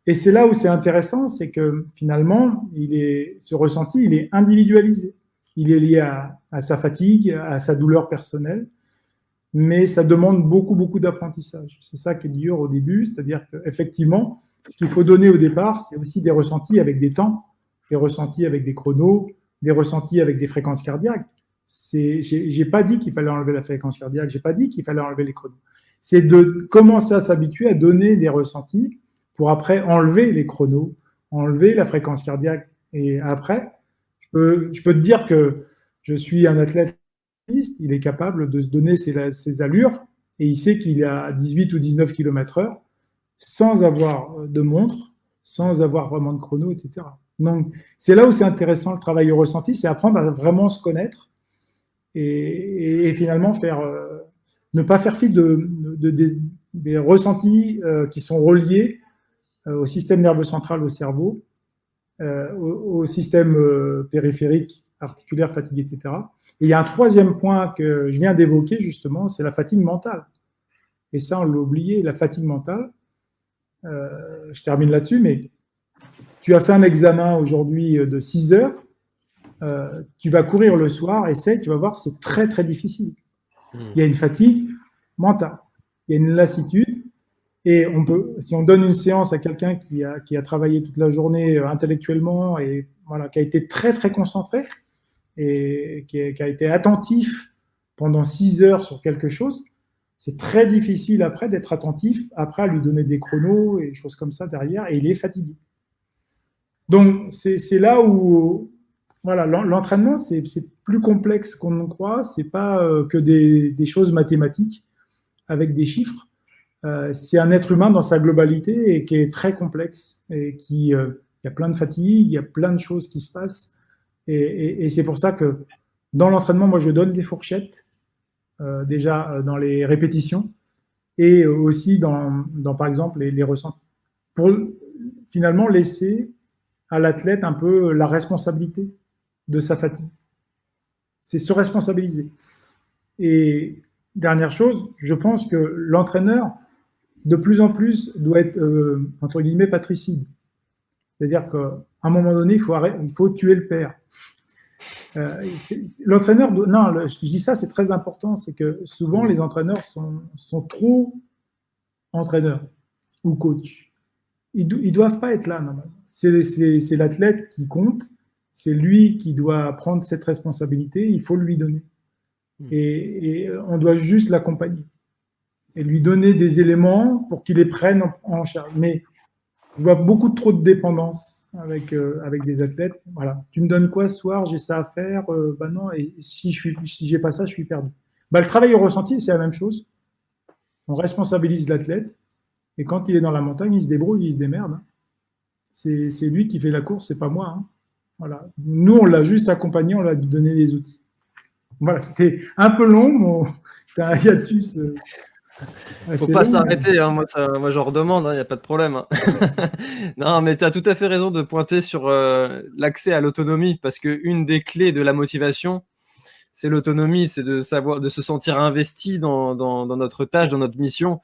Et c'est là où c'est intéressant, c'est que finalement, ce ressenti, il est individualisé. Il est lié à sa fatigue, à sa douleur personnelle, mais ça demande beaucoup d'apprentissage. C'est ça qui est dur au début, c'est-à-dire qu'effectivement, ce qu'il faut donner au départ, c'est aussi des ressentis avec des temps, des ressentis avec des chronos, des ressentis avec des fréquences cardiaques. J'ai pas dit qu'il fallait enlever la fréquence cardiaque, j'ai pas dit qu'il fallait enlever les chronos. C'est de commencer à s'habituer à donner des ressentis pour après enlever les chronos, enlever la fréquence cardiaque. Et après, je peux te dire que je suis un athlète, il est capable de se donner ses allures et il sait qu'il est à 18 ou 19 km/h. sans avoir de montre, sans avoir vraiment de chrono, etc. Donc, c'est là où c'est intéressant le travail au ressenti, c'est apprendre à vraiment se connaître et finalement ne pas faire fi des ressentis qui sont reliés au système nerveux central, au cerveau, au système périphérique, articulaire, fatigue, etc. Et il y a un troisième point que je viens d'évoquer justement, c'est la fatigue mentale. Et ça, on l'a oublié, la fatigue mentale. Je termine là-dessus, mais tu as fait un examen aujourd'hui de 6 heures, tu vas courir le soir, essaye, tu vas voir, c'est très très difficile. Il y a une fatigue mentale, il y a une lassitude, et si on donne une séance à quelqu'un qui a travaillé toute la journée intellectuellement et voilà, qui a été très très concentré et qui a été attentif pendant 6 heures sur quelque chose, c'est très difficile après d'être attentif, après à lui donner des chronos et des choses comme ça derrière, et il est fatigué. Donc c'est là où voilà, l'entraînement, c'est plus complexe qu'on ne croit, c'est pas que des choses mathématiques avec des chiffres. C'est un être humain dans sa globalité et qui est très complexe et il y a plein de fatigue, il y a plein de choses qui se passent. Et c'est pour ça que dans l'entraînement, moi, je donne des fourchettes, déjà dans les répétitions et aussi par exemple, les ressentis. Pour finalement laisser à l'athlète un peu la responsabilité de sa fatigue. C'est se responsabiliser. Et dernière chose, je pense que l'entraîneur, de plus en plus, doit être, entre guillemets, patricide. C'est-à-dire qu'à un moment donné, il faut tuer le père. L'entraîneur, je dis ça, c'est très important, c'est que souvent, les entraîneurs sont trop entraîneurs ou coachs. Ils ne doivent pas être là, normalement. C'est l'athlète qui compte, c'est lui qui doit prendre cette responsabilité, il faut lui donner. Et on doit juste l'accompagner et lui donner des éléments pour qu'il les prenne en charge. Mais je vois beaucoup trop de dépendance avec des athlètes. Voilà. Tu me donnes quoi ce soir? J'ai ça à faire. Ben non, et si j'ai pas ça, je suis perdu. Ben, le travail au ressenti, c'est la même chose. On responsabilise l'athlète et quand il est dans la montagne, il se débrouille, il se démerde. Hein. C'est lui qui fait la course, c'est pas moi. Hein. Voilà. Nous, on l'a juste accompagné, on l'a donné des outils. Voilà, c'était un peu long, c'était un hiatus. Faut pas s'arrêter, hein. Moi j'en redemande, il n'y a pas de problème. Hein. Non, mais tu as tout à fait raison de pointer sur l'accès à l'autonomie, parce qu'une des clés de la motivation, c'est l'autonomie, c'est de se sentir investi dans notre tâche, dans notre mission.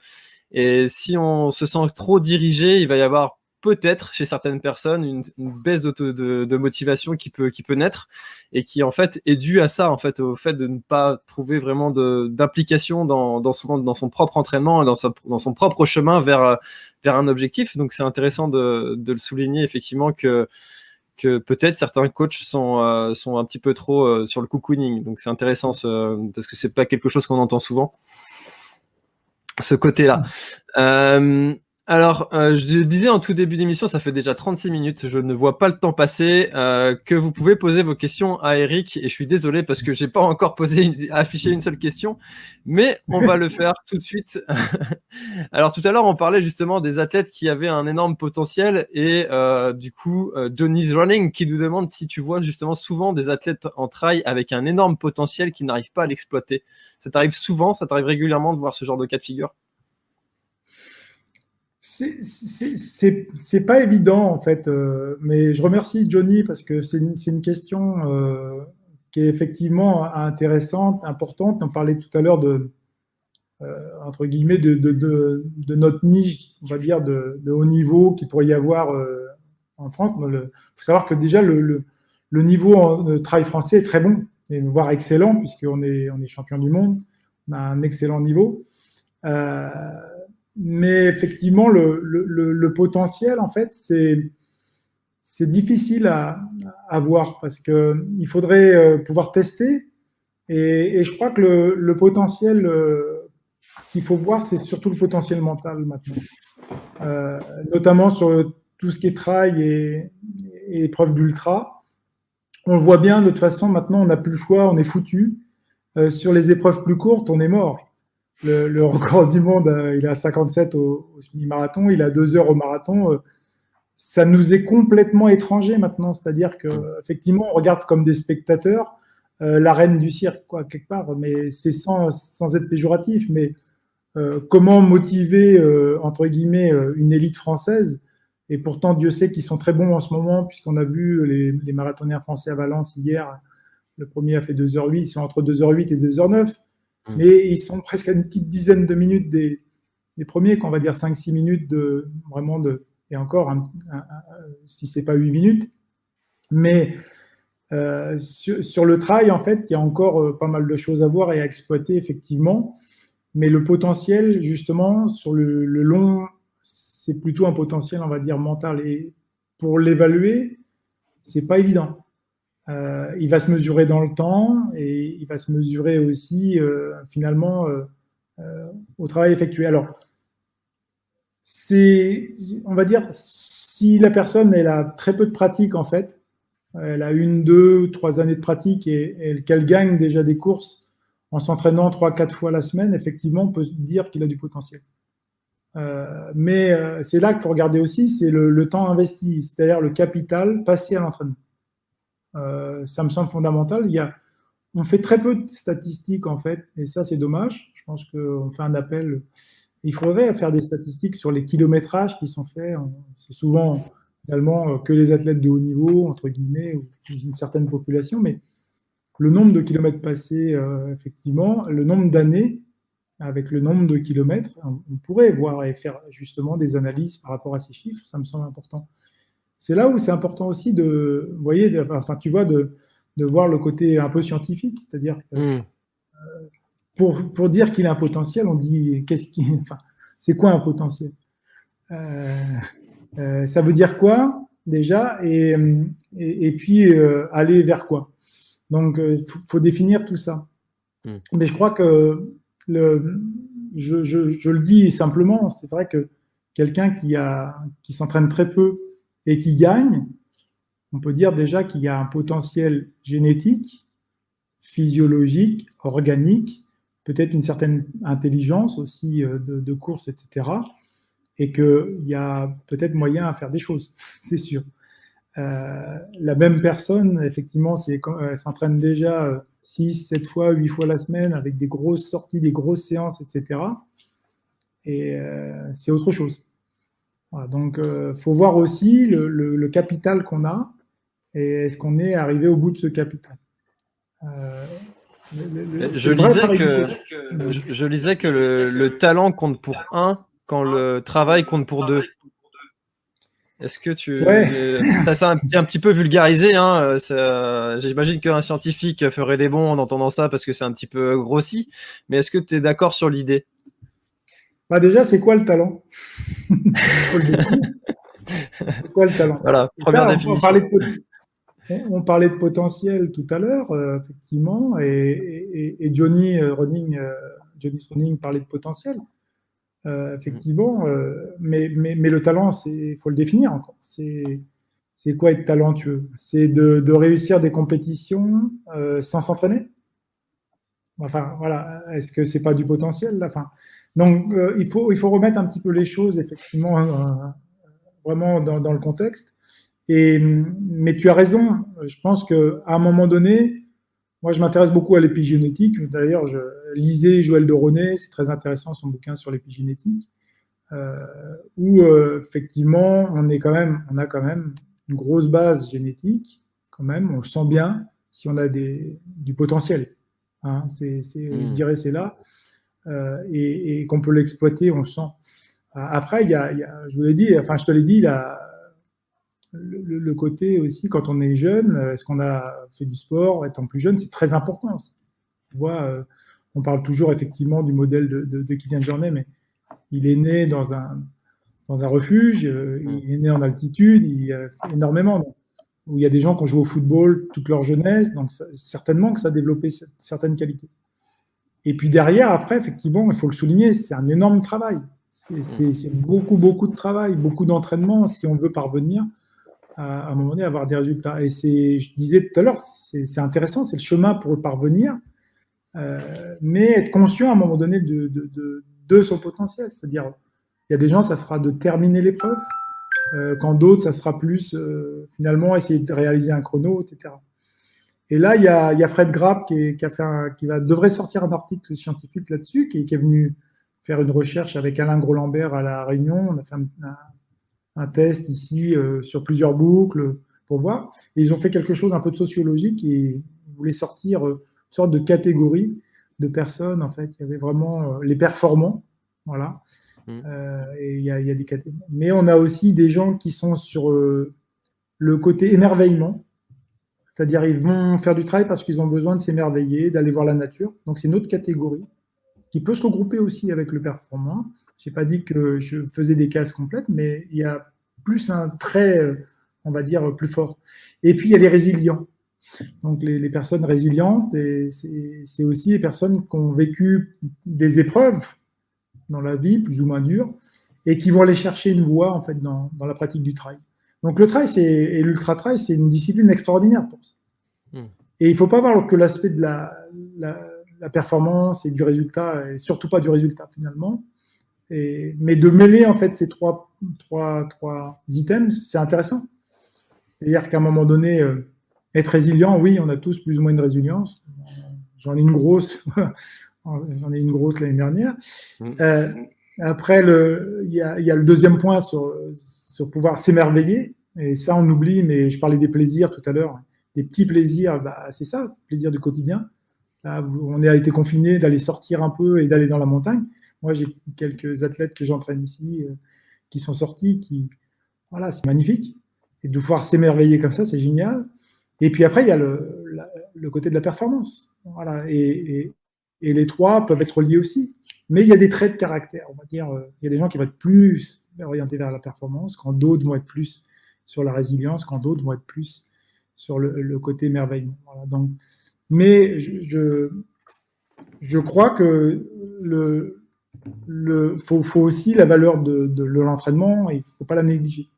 Et si on se sent trop dirigé, il va y avoir peut-être chez certaines personnes une baisse de motivation qui peut naître et qui en fait est due à ça, en fait, au fait de ne pas trouver vraiment d'implication dans son propre entraînement et dans son propre chemin vers un objectif. Donc c'est intéressant de le souligner effectivement que peut-être certains coachs sont un petit peu trop sur le cocooning. Donc c'est intéressant parce que c'est pas quelque chose qu'on entend souvent, ce côté-là. Alors, je disais en tout début d'émission, ça fait déjà 36 minutes, je ne vois pas le temps passer, que vous pouvez poser vos questions à Eric, et je suis désolé parce que j'ai pas encore affiché une seule question, mais on va le faire tout de suite. Alors, tout à l'heure, on parlait justement des athlètes qui avaient un énorme potentiel, et du coup, Johnny's Running qui nous demande si tu vois justement souvent des athlètes en trail avec un énorme potentiel qui n'arrivent pas à l'exploiter. Ça t'arrive souvent, ça t'arrive régulièrement de voir ce genre de cas de figure? C'est pas évident en fait, mais je remercie Johnny parce que c'est une question qui est effectivement intéressante, importante. On parlait tout à l'heure entre guillemets de notre niche, on va dire de haut niveau qu'il pourrait y avoir en France. Il faut savoir que déjà le niveau en trail français est très bon, et voire excellent puisqu'on est champion du monde, on a un excellent niveau. Mais effectivement, le potentiel, en fait, c'est difficile à voir parce qu'il faudrait pouvoir tester. Et je crois que le potentiel qu'il faut voir, c'est surtout le potentiel mental maintenant. Notamment sur tout ce qui est trail et épreuve d'ultra. On le voit bien, de toute façon, maintenant, on n'a plus le choix, on est foutu. Sur les épreuves plus courtes, on est mort. le record du monde, il est à 57 au semi-marathon, il a 2 heures au marathon. Ça nous est complètement étranger maintenant, c'est-à-dire qu'effectivement, on regarde comme des spectateurs la reine du cirque, quoi, quelque part, mais c'est sans être péjoratif, mais comment motiver, entre guillemets, une élite française. Et pourtant, Dieu sait qu'ils sont très bons en ce moment, puisqu'on a vu les marathoniens français à Valence hier. Le premier a fait 2h08, ils sont entre 2h08 et 2h09. Mais ils sont presque à une petite dizaine de minutes des premiers, qu'on va dire 5-6 minutes et encore, si ce n'est pas 8 minutes. Mais sur le trail, en fait, il y a encore pas mal de choses à voir et à exploiter, effectivement. Mais le potentiel, justement, sur le long, c'est plutôt un potentiel, on va dire, mental. Et pour l'évaluer, c'est pas évident. Il va se mesurer dans le temps et il va se mesurer aussi, finalement, au travail effectué. Alors, on va dire, si la personne elle a très peu de pratique, en fait, elle a 1, 2, 3 années de pratique et qu'elle gagne déjà des courses en s'entraînant 3-4 fois la semaine, effectivement, on peut dire qu'il a du potentiel. Mais c'est là qu'il faut regarder aussi, c'est le temps investi, c'est-à-dire le capital passé à l'entraînement. Ça me semble fondamental. On fait très peu de statistiques, en fait, et ça, c'est dommage. Je pense qu'on fait un appel. Il faudrait faire des statistiques sur les kilométrages qui sont faits. C'est souvent, finalement, que les athlètes de haut niveau, entre guillemets, ou une certaine population, mais le nombre de kilomètres passés, effectivement, le nombre d'années, avec le nombre de kilomètres, on pourrait voir et faire justement des analyses par rapport à ces chiffres. Ça me semble important. C'est là où c'est important aussi de voir le côté un peu scientifique, c'est-à-dire que pour dire qu'il a un potentiel, on dit c'est quoi un potentiel? Ça veut dire quoi déjà et puis aller vers quoi? Donc faut définir tout ça. Mais je crois que je le dis simplement, c'est vrai que quelqu'un qui s'entraîne très peu et qui gagne, on peut dire déjà qu'il y a un potentiel génétique, physiologique, organique, peut-être une certaine intelligence aussi de course, etc. Et qu'il y a peut-être moyen à faire des choses, c'est sûr. La même personne, effectivement, si elle s'entraîne déjà 6, 7 fois, 8 fois la semaine avec des grosses sorties, des grosses séances, etc. Et c'est autre chose. Voilà, donc, faut voir aussi le capital qu'on a et est-ce qu'on est arrivé au bout de ce capital. Je lisais que le talent compte pour 1 quand le travail compte pour 2. Est-ce que ça c'est un petit peu vulgarisé, hein, j'imagine qu'un scientifique ferait des bons en entendant ça parce que c'est un petit peu grossi, mais est-ce que tu es d'accord sur l'idée? Déjà, c'est quoi le talent? C'est quoi le talent? Voilà, première définition. On parlait de potentiel tout à l'heure, effectivement, et Johnny Running parlait de potentiel. Effectivement, mais le talent, il faut le définir encore. C'est quoi être talentueux? C'est de réussir des compétitions sans s'entraîner? Enfin, voilà. Est-ce que c'est pas du potentiel là? Enfin, donc, il faut remettre un petit peu les choses, effectivement, vraiment dans le contexte. Mais tu as raison. Je pense qu'à un moment donné, moi, je m'intéresse beaucoup à l'épigénétique. D'ailleurs, je lisais Joël de Ronet, c'est très intéressant son bouquin sur l'épigénétique, où effectivement, on a quand même une grosse base génétique. Quand même, on le sent bien si on a du potentiel. Hein, je dirais c'est là, et qu'on peut l'exploiter, on le sent. Après, je te l'ai dit, le côté aussi, quand on est jeune, est-ce qu'on a fait du sport, étant plus jeune, c'est très important aussi. Tu vois, on parle toujours effectivement du modèle de Kylian Jornet, mais il est né dans un refuge, il est né en altitude, il a fait énormément. Où il y a des gens qui ont joué au football toute leur jeunesse, donc certainement que ça a développé certaines qualités. Et puis derrière, après, effectivement, il faut le souligner, c'est un énorme travail. C'est beaucoup, beaucoup de travail, beaucoup d'entraînement si on veut parvenir à un moment donné, avoir des résultats. Et je disais tout à l'heure, c'est intéressant, c'est le chemin pour parvenir. mais être conscient à un moment donné de son potentiel. C'est-à-dire, il y a des gens, ça sera de terminer l'épreuve, quand d'autres, ça sera plus finalement essayer de réaliser un chrono, etc. Et là, il y a Fred Grapp devrait sortir un article scientifique là-dessus, qui est venu faire une recherche avec Alain Gros-Lambert à La Réunion. On a fait un test ici sur plusieurs boucles pour voir. Et ils ont fait quelque chose un peu de sociologique et ils voulaient sortir une sorte de catégorie de personnes. En fait, il y avait vraiment les performants, voilà. Et il y a des catégories. Mais on a aussi des gens qui sont sur le côté émerveillement. C'est-à-dire, ils vont faire du travail parce qu'ils ont besoin de s'émerveiller, d'aller voir la nature. Donc, c'est une autre catégorie qui peut se regrouper aussi avec le performant. Je n'ai pas dit que je faisais des cases complètes, mais il y a plus un trait, on va dire, plus fort. Et puis, il y a les résilients. Donc, les personnes résilientes, c'est aussi les personnes qui ont vécu des épreuves dans la vie, plus ou moins dures, et qui vont aller chercher une voie, en fait, dans la pratique du trail. Donc le trail et l'ultra-trail, c'est une discipline extraordinaire pour ça. Et il ne faut pas voir que l'aspect de la performance et du résultat, et surtout pas du résultat finalement, mais de mêler en fait ces trois items, c'est intéressant. C'est-à-dire qu'à un moment donné, être résilient, oui, on a tous plus ou moins une résilience. J'en ai une grosse, l'année dernière. Après, il y a le deuxième point sur pouvoir s'émerveiller. Et ça, on oublie, mais je parlais des plaisirs tout à l'heure. Des petits plaisirs, c'est ça, le plaisir du quotidien. Là, on a été confinés d'aller sortir un peu et d'aller dans la montagne. Moi, j'ai quelques athlètes que j'entraîne ici qui sont sortis, voilà, c'est magnifique. Et de pouvoir s'émerveiller comme ça, c'est génial. Et puis après, il y a le côté de la performance. Voilà. Et les trois peuvent être liés aussi. Mais il y a des traits de caractère. On va dire, il y a des gens qui vont être plus orientés vers la performance, quand d'autres vont être plus sur la résilience, quand d'autres vont être plus sur le côté émerveillement. Voilà. Donc, mais je crois que faut aussi la valeur de l'entraînement et il ne faut pas la négliger.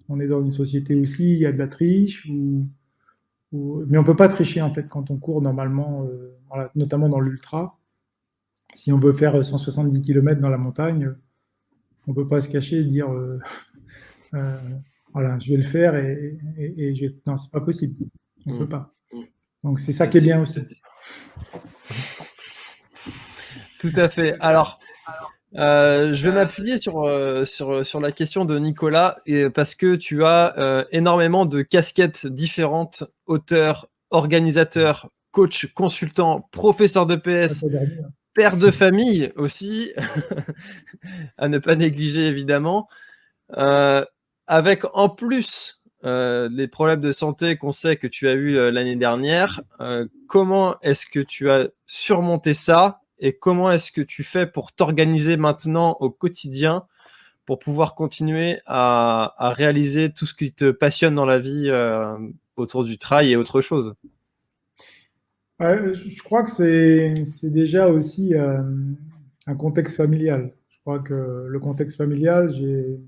On est dans une société aussi, il y a de la triche, mais on ne peut pas tricher en fait quand on court normalement, voilà, notamment dans l'ultra. Si on veut faire 170 km dans la montagne, on ne peut pas se cacher et dire voilà, je vais le faire non, c'est pas possible. On ne peut pas. Donc c'est ça qui est bien aussi. Tout à fait. Alors, je vais m'appuyer sur la question de Nicolas parce que tu as énormément de casquettes différentes, auteur, organisateur, coach, consultant, professeur de PS, père de famille aussi, à ne pas négliger évidemment, avec en plus les problèmes de santé qu'on sait que tu as eu l'année dernière. Comment est-ce que tu as surmonté ça et comment est-ce que tu fais pour t'organiser maintenant au quotidien pour pouvoir continuer à réaliser tout ce qui te passionne dans la vie autour du trail et autre chose? Je crois que c'est déjà aussi un contexte familial. Je crois que le contexte familial, je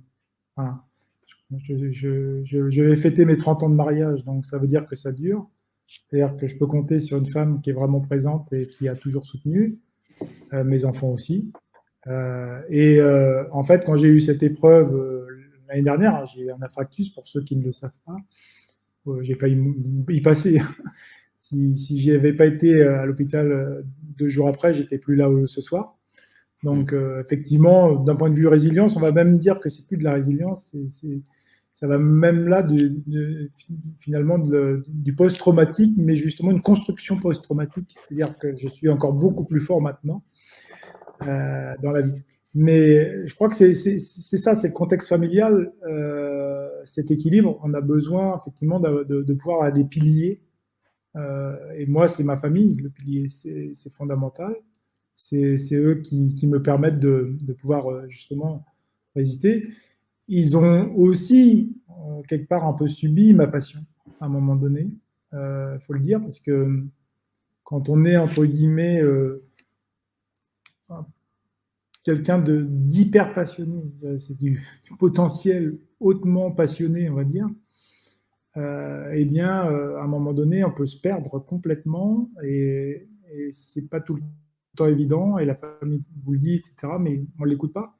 vais fêter mes 30 ans de mariage, donc ça veut dire que ça dure. C'est-à-dire que je peux compter sur une femme qui est vraiment présente et qui a toujours soutenu, mes enfants aussi. En fait, quand j'ai eu cette épreuve l'année dernière, j'ai eu un infarctus pour ceux qui ne le savent pas. J'ai failli y passer. Si je n'avais pas été à l'hôpital 2 jours après, j'étais plus là ce soir. Donc, effectivement, d'un point de vue résilience, on va même dire que c'est plus de la résilience, ça va même là finalement du post-traumatique, mais justement une construction post-traumatique, c'est-à-dire que je suis encore beaucoup plus fort maintenant dans la vie. Mais je crois que c'est ça, c'est le contexte familial, cet équilibre. On a besoin effectivement de pouvoir avoir des piliers. Et moi, c'est ma famille, le pilier, c'est fondamental. C'est eux qui me permettent de pouvoir justement résister. Ils ont aussi, quelque part, un peu subi ma passion, à un moment donné. Faut le dire, parce que quand on est, entre guillemets, quelqu'un d'hyper passionné, c'est du potentiel hautement passionné, on va dire, eh bien, à un moment donné, on peut se perdre complètement et et c'est pas tout le temps évident, et la famille vous le dit, etc., mais on ne l'écoute pas.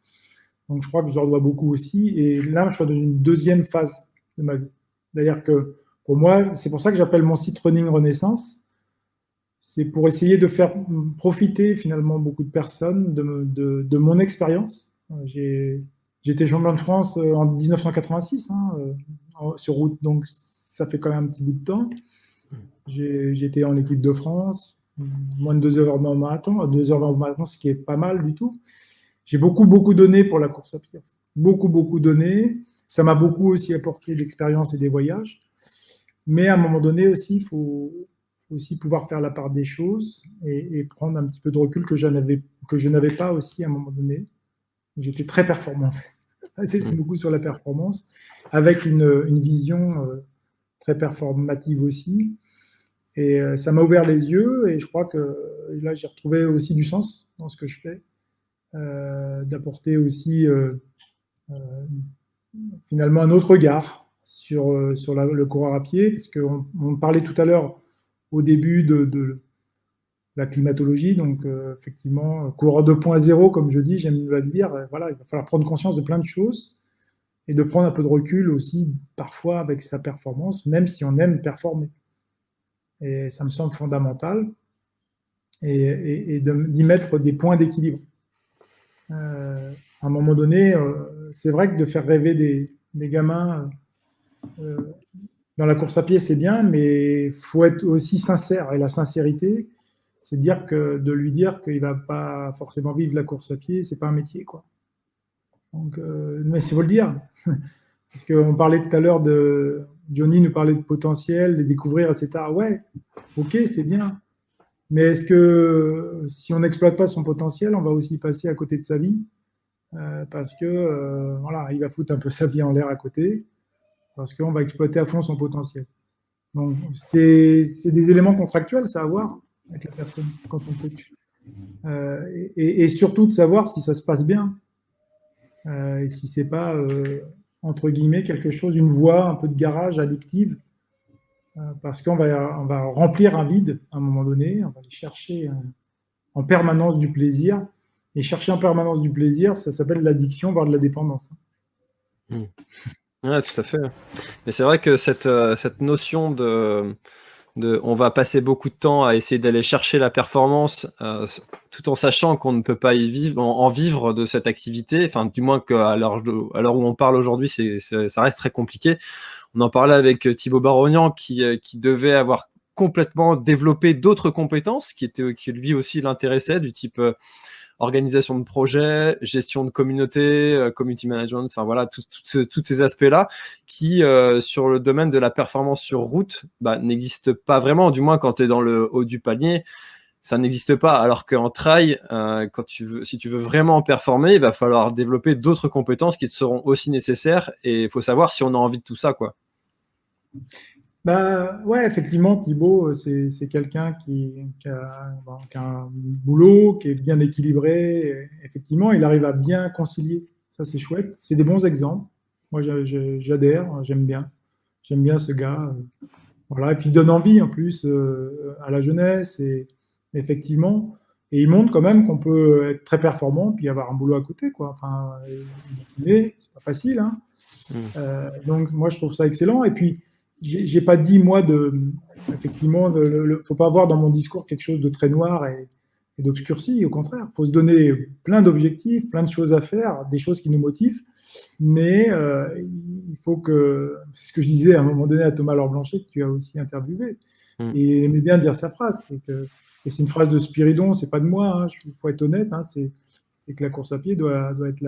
Donc, je crois que je leur dois beaucoup aussi. Et là, je suis dans une deuxième phase de ma vie. C'est-à-dire que, pour moi, c'est pour ça que j'appelle mon site Running Renaissance. C'est pour essayer de faire profiter finalement beaucoup de personnes de mon expérience. J'ai été champion de France en 1986 sur route, donc ça fait quand même un petit bout de temps. J'ai été en équipe de France, moins de 2h20 au marathon, 2h20 au marathon, ce qui est pas mal du tout. J'ai beaucoup donné pour la course à pied. Beaucoup donné. Ça m'a beaucoup aussi apporté d'expérience et des voyages. Mais à un moment donné aussi, il faut aussi pouvoir faire la part des choses et prendre un petit peu de recul que je n'avais pas aussi à un moment donné. J'étais très performant en fait. C'était beaucoup sur la performance, avec une vision très performative aussi. Et ça m'a ouvert les yeux et je crois que là, j'ai retrouvé aussi du sens dans ce que je fais. D'apporter aussi finalement un autre regard sur le coureur à pied, parce qu'on parlait tout à l'heure au début de la climatologie, donc effectivement, coureur 2.0, comme je dis, j'aime le dire, voilà, il va falloir prendre conscience de plein de choses et de prendre un peu de recul aussi, parfois avec sa performance, même si on aime performer. Et ça me semble fondamental, et d'y mettre des points d'équilibre. À un moment donné, c'est vrai que de faire rêver des gamins dans la course à pied, c'est bien, mais il faut être aussi sincère. Et la sincérité, c'est de lui dire qu'il ne va pas forcément vivre la course à pied, c'est pas un métier, quoi. Donc, mais il faut le dire. Parce qu'on parlait tout à l'heure Johnny nous parlait de potentiel, de découvrir, etc. Ouais, ok, c'est bien. Mais est-ce que si on n'exploite pas son potentiel, on va aussi passer à côté de sa vie parce que voilà, il va foutre un peu sa vie en l'air à côté, parce qu'on va exploiter à fond son potentiel. Donc, c'est des éléments contractuels, ça à voir avec la personne quand on coach. Et surtout de savoir si ça se passe bien, et si c'est pas, entre guillemets, quelque chose, une voie un peu de garage addictive, parce qu'on va remplir un vide à un moment donné, on va aller chercher en permanence du plaisir. Et chercher en permanence du plaisir, ça s'appelle l'addiction, voire de la dépendance. Ouais, tout à fait. Mais c'est vrai que cette notion on va passer beaucoup de temps à essayer d'aller chercher la performance, tout en sachant qu'on ne peut pas en vivre de cette activité, enfin du moins qu'à l'heure où on parle aujourd'hui, ça reste très compliqué. On en parlait avec Thibaut Barognan qui devait avoir complètement développé d'autres compétences qui lui aussi l'intéressaient, du type organisation de projet, gestion de communauté, community management, enfin voilà, tous ces aspects-là qui, sur le domaine de la performance sur route, n'existent pas vraiment, du moins quand tu es dans le haut du panier, ça n'existe pas. Alors qu'en trail, si tu veux vraiment performer, il va falloir développer d'autres compétences qui te seront aussi nécessaires, et il faut savoir si on a envie de tout ça, quoi. Ouais, effectivement, Thibaut, c'est quelqu'un qui a un boulot, qui est bien équilibré. Effectivement, il arrive à bien concilier. Ça, c'est chouette. C'est des bons exemples. Moi, j'adhère, j'aime bien. J'aime bien ce gars. Voilà. Et puis, il donne envie, en plus, à la jeunesse. Et effectivement, et il montre quand même qu'on peut être très performant puis avoir un boulot à côté, quoi. Enfin, c'est pas facile, hein. Donc, moi, je trouve ça excellent. Et puis, j'ai pas dit, moi, effectivement, faut pas avoir dans mon discours quelque chose de très noir et d'obscurci. Au contraire, faut se donner plein d'objectifs, plein de choses à faire, des choses qui nous motivent. Mais il faut que, c'est ce que je disais à un moment donné à Thomas Laure-Blanchet, que tu as aussi interviewé, et il aimait bien dire sa phrase. Et c'est une phrase de Spiridon, c'est pas de moi, il faut être honnête, c'est que la course à pied doit être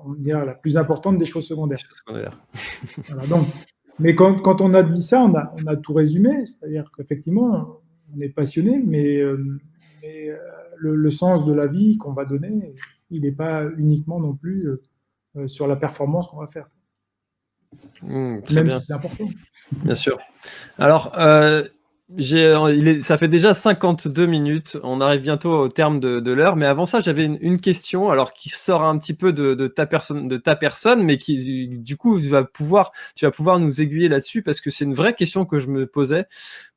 on dirait la plus importante des choses secondaires. Voilà, donc, mais quand on a dit ça, on a tout résumé, c'est-à-dire qu'effectivement, on est passionné, mais le sens de la vie qu'on va donner, il n'est pas uniquement non plus sur la performance qu'on va faire. Même bien. Si c'est important. Bien sûr. Alors, Ça fait déjà 52 minutes. On arrive bientôt au terme de l'heure. Mais avant ça, j'avais une question, alors qui sort un petit peu de ta personne, mais qui, du coup, tu vas pouvoir nous aiguiller là-dessus parce que c'est une vraie question que je me posais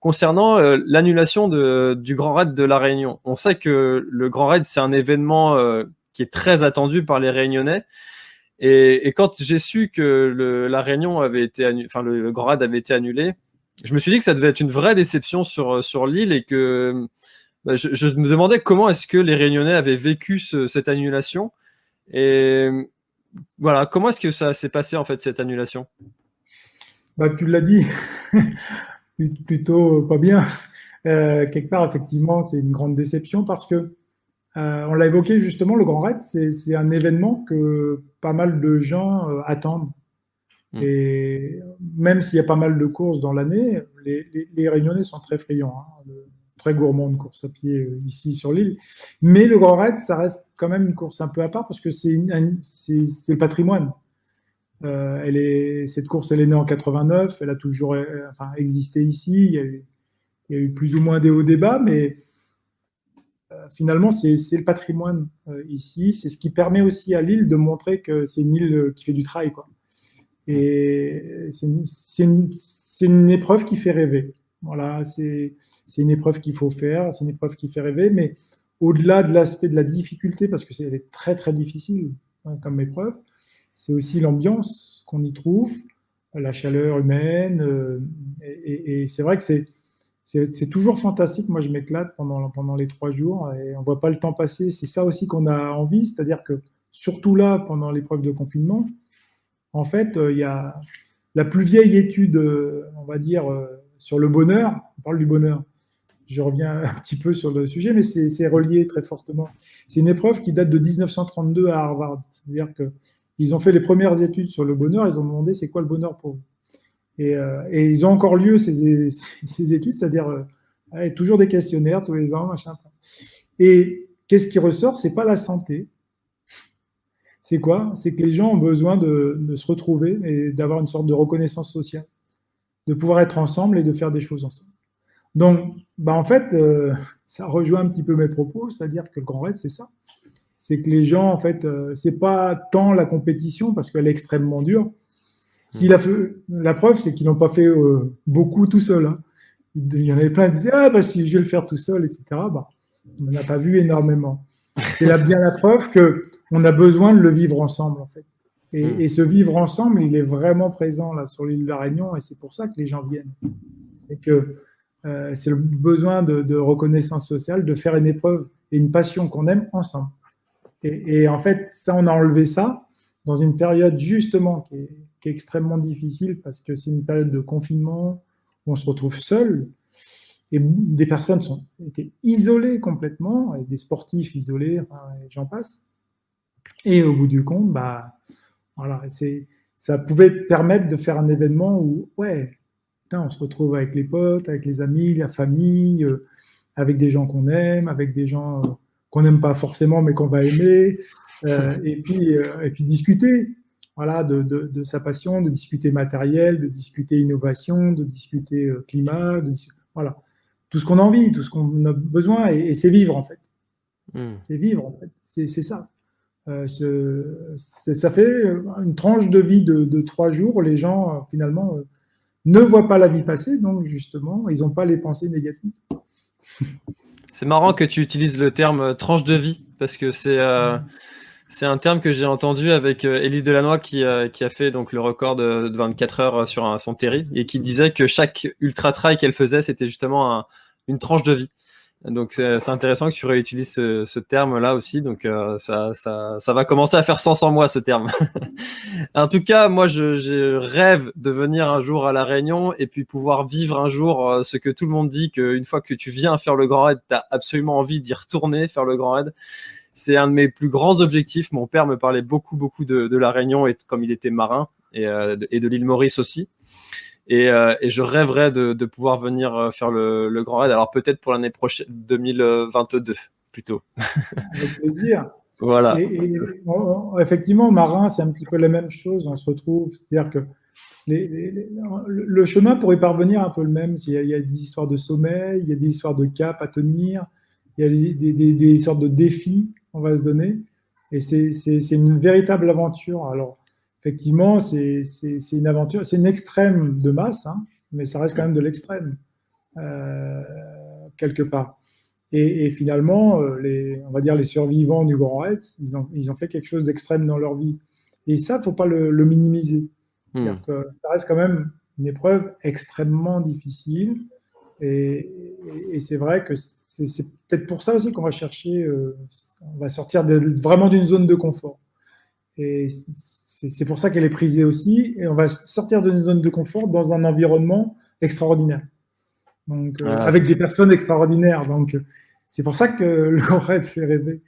concernant l'annulation du Grand Raid de La Réunion. On sait que le Grand Raid, c'est un événement qui est très attendu par les Réunionnais. Et quand j'ai su que La Réunion avait été le Grand Raid avait été annulé, je me suis dit que ça devait être une vraie déception sur l'île et que je me demandais comment est-ce que les Réunionnais avaient vécu cette annulation et voilà, comment est-ce que ça s'est passé en fait cette annulation? Tu l'as dit, plutôt pas bien. Quelque part, effectivement, c'est une grande déception parce que on l'a évoqué justement, le Grand Raid, c'est un événement que pas mal de gens attendent. Et même s'il y a pas mal de courses dans l'année, les Réunionnais sont très friands, hein, très gourmands de course à pied ici sur l'île. Mais le Grand Raid, ça reste quand même une course un peu à part parce que c'est le patrimoine. Cette course, elle est née en 89, elle a toujours existé ici. Il y a eu plus ou moins des hauts débats, mais finalement, c'est le patrimoine ici. C'est ce qui permet aussi à l'île de montrer que c'est une île qui fait du trail, quoi. Et c'est une épreuve qui fait rêver. Voilà, c'est une épreuve qu'il faut faire, c'est une épreuve qui fait rêver, mais au-delà de l'aspect de la difficulté, parce que elle est très très difficile comme épreuve, c'est aussi l'ambiance qu'on y trouve, la chaleur humaine, et c'est vrai que c'est toujours fantastique. Moi, je m'éclate pendant les 3 jours et on voit pas le temps passer. C'est ça aussi qu'on a envie, c'est-à-dire que surtout là, pendant l'épreuve de confinement, en fait, il y a la plus vieille étude, on va dire, sur le bonheur. On parle du bonheur. Je reviens un petit peu sur le sujet, mais c'est relié très fortement. C'est une épreuve qui date de 1932 à Harvard. C'est-à-dire qu'ils ont fait les premières études sur le bonheur. Ils ont demandé c'est quoi le bonheur pour vous. Et ils ont encore lieu ces études, c'est-à-dire toujours des questionnaires tous les ans, machin. Et qu'est-ce qui ressort? C'est pas la santé. C'est quoi? C'est que les gens ont besoin de se retrouver et d'avoir une sorte de reconnaissance sociale, de pouvoir être ensemble et de faire des choses ensemble. Donc, en fait, ça rejoint un petit peu mes propos, c'est-à-dire que le Grand Raid, c'est ça. C'est que les gens, en fait, c'est pas tant la compétition parce qu'elle est extrêmement dure. La preuve, c'est qu'ils n'ont pas fait beaucoup tout seul. Hein. Il y en avait plein qui disaient si je vais le faire tout seul, etc. On n'en a pas vu énormément. C'est bien la preuve qu'on a besoin de le vivre ensemble, en fait. Et ce vivre ensemble, il est vraiment présent là sur l'île de la Réunion, et c'est pour ça que les gens viennent. C'est que c'est le besoin de reconnaissance sociale, de faire une épreuve et une passion qu'on aime ensemble. Et en fait, ça, on a enlevé ça dans une période justement qui est extrêmement difficile parce que c'est une période de confinement où on se retrouve seul. Et des personnes étaient isolées complètement, et des sportifs isolés, et j'en passe. Et au bout du compte, voilà, ça pouvait permettre de faire un événement où, on se retrouve avec les potes, avec les amis, la famille, avec des gens qu'on aime, avec des gens qu'on n'aime pas forcément, mais qu'on va aimer, et puis discuter. Voilà, de sa passion, de discuter matériel, de discuter innovation, de discuter climat, voilà. Tout ce qu'on a envie, tout ce qu'on a besoin, et c'est vivre en fait. C'est vivre en fait, c'est ça. Ça fait une tranche de vie de 3 jours où les gens finalement ne voient pas la vie passer, donc justement, ils n'ont pas les pensées négatives. C'est marrant que tu utilises le terme tranche de vie, parce que c'est un terme que j'ai entendu avec Élise Delannoy qui a fait donc le record de 24 heures sur son terri et qui disait que chaque ultra trail qu'elle faisait, c'était justement une tranche de vie. Donc c'est intéressant que tu réutilises ce terme-là aussi. Donc ça va commencer à faire sens en moi, ce terme. En tout cas, moi je rêve de venir un jour à La Réunion et puis pouvoir vivre un jour ce que tout le monde dit, qu'une fois que tu viens faire le Grand Raid, tu as absolument envie d'y retourner faire le Grand Raid. C'est un de mes plus grands objectifs. Mon père me parlait beaucoup de La Réunion, et comme il était marin, et de l'île Maurice aussi. Et je rêverais de pouvoir venir faire le Grand Raid. Alors peut-être pour l'année prochaine, 2022 plutôt. Avec plaisir. Voilà. Effectivement, marin, c'est un petit peu la même chose. On se retrouve, c'est-à-dire que le chemin pour y parvenir est un peu le même. Il y a des histoires de sommeil, il y a des histoires de cap à tenir, il y a des sortes de défis qu'on va se donner. Et c'est une véritable aventure. Alors, effectivement, c'est une aventure, c'est une extrême de masse, hein, mais ça reste quand même de l'extrême, quelque part. Et finalement, on va dire les survivants du Grand Raid, ils ont fait quelque chose d'extrême dans leur vie. Et ça, il ne faut pas le minimiser. C'est-à-dire que ça reste quand même une épreuve extrêmement difficile. Et, et c'est vrai que c'est peut-être pour ça aussi qu'on va chercher, on va sortir vraiment d'une zone de confort. Et c'est pour ça qu'elle est prisée aussi. Et on va sortir d'une zone de confort dans un environnement extraordinaire. Donc, avec des personnes extraordinaires. Donc, c'est pour ça que le raid fait rêver.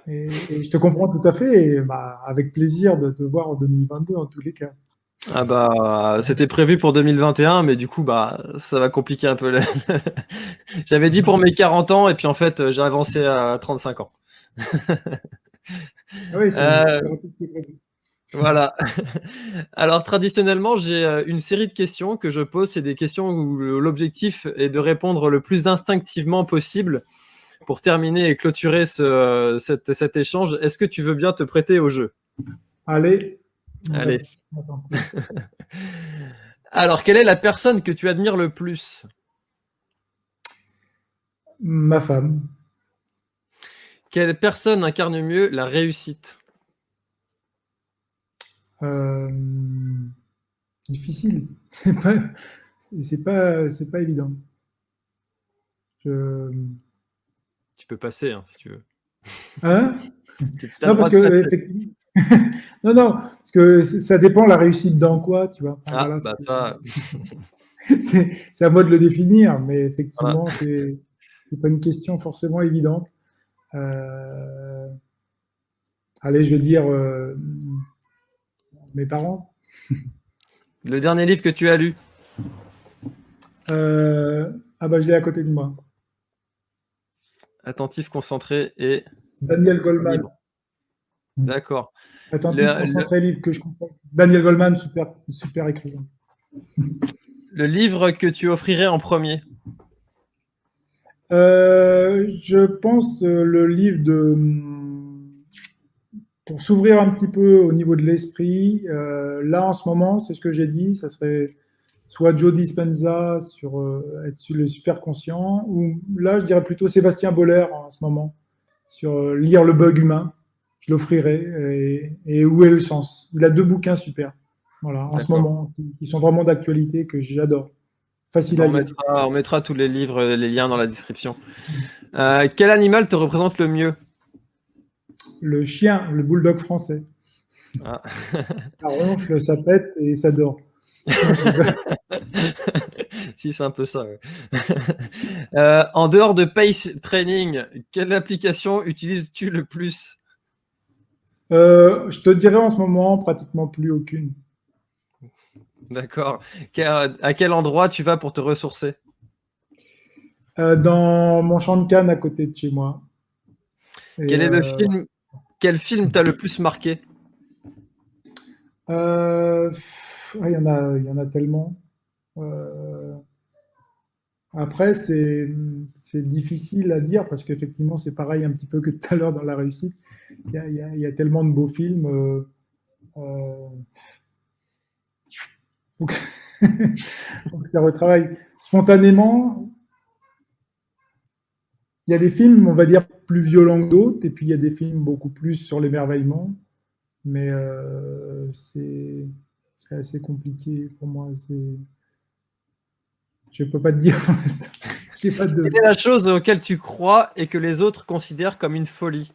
Et je te comprends tout à fait. Et avec plaisir de te voir en 2022 en tous les cas. Ah bah, c'était prévu pour 2021, mais du coup, ça va compliquer un peu. J'avais dit pour mes 40 ans, et puis en fait, j'ai avancé à 35 ans. Ah oui, voilà. Alors, traditionnellement, j'ai une série de questions que je pose. C'est des questions où l'objectif est de répondre le plus instinctivement possible pour terminer et clôturer cet échange. Est-ce que tu veux bien te prêter au jeu? Allez. Allez. Alors, quelle est la personne que tu admires le plus? Ma femme. Quelle personne incarne mieux la réussite? Difficile. C'est pas évident. Tu peux passer, hein, si tu veux. Hein? Non, parce que effectivement. non, parce que ça dépend la réussite dans quoi, tu vois. Enfin, voilà, ça. c'est à moi de le définir, mais effectivement, c'est pas une question forcément évidente. Allez, je vais dire mes parents. Le dernier livre que tu as lu? Je l'ai à côté de moi. Attentif, concentré et... Daniel Goleman. Libre. D'accord. Attentif, concentré, libre, que je comprends. Daniel Goleman, super écrivain. Le livre que tu offrirais en premier? Je pense le livre pour s'ouvrir un petit peu au niveau de l'esprit. Là, en ce moment, c'est ce que j'ai dit, ça serait soit Joe Dispenza sur être sur le super conscient, ou là, je dirais plutôt Sébastien Boller en ce moment, sur lire le bug humain. Je l'offrirai. Et où est le sens? Il a 2 bouquins super, voilà, en ce moment, qui sont vraiment d'actualité, que j'adore. Facile à lire. On mettra tous les livres, les liens dans la description. Quel animal te représente le mieux? Le chien, le bulldog français. Ça ronfle, ça pète et ça dort. Si, c'est un peu ça. Ouais. En dehors de Pace Training, quelle application utilises-tu le plus? Je te dirais en ce moment, pratiquement plus aucune. D'accord. À quel endroit tu vas pour te ressourcer? Dans mon champ de Cannes à côté de chez moi. Quel film t'a le plus marqué? Il y en a tellement. Après, c'est difficile à dire parce qu'effectivement, c'est pareil un petit peu que tout à l'heure dans la réussite. Il y a tellement de beaux films. Faut que, faut que ça retravaille. Spontanément, il y a des films, on va dire, plus violents que d'autres, et puis il y a des films beaucoup plus sur l'émerveillement. Mais c'est assez compliqué pour moi. Je ne peux pas te dire pour l'instant. Quelle est la chose auquel tu crois et que les autres considèrent comme une folie?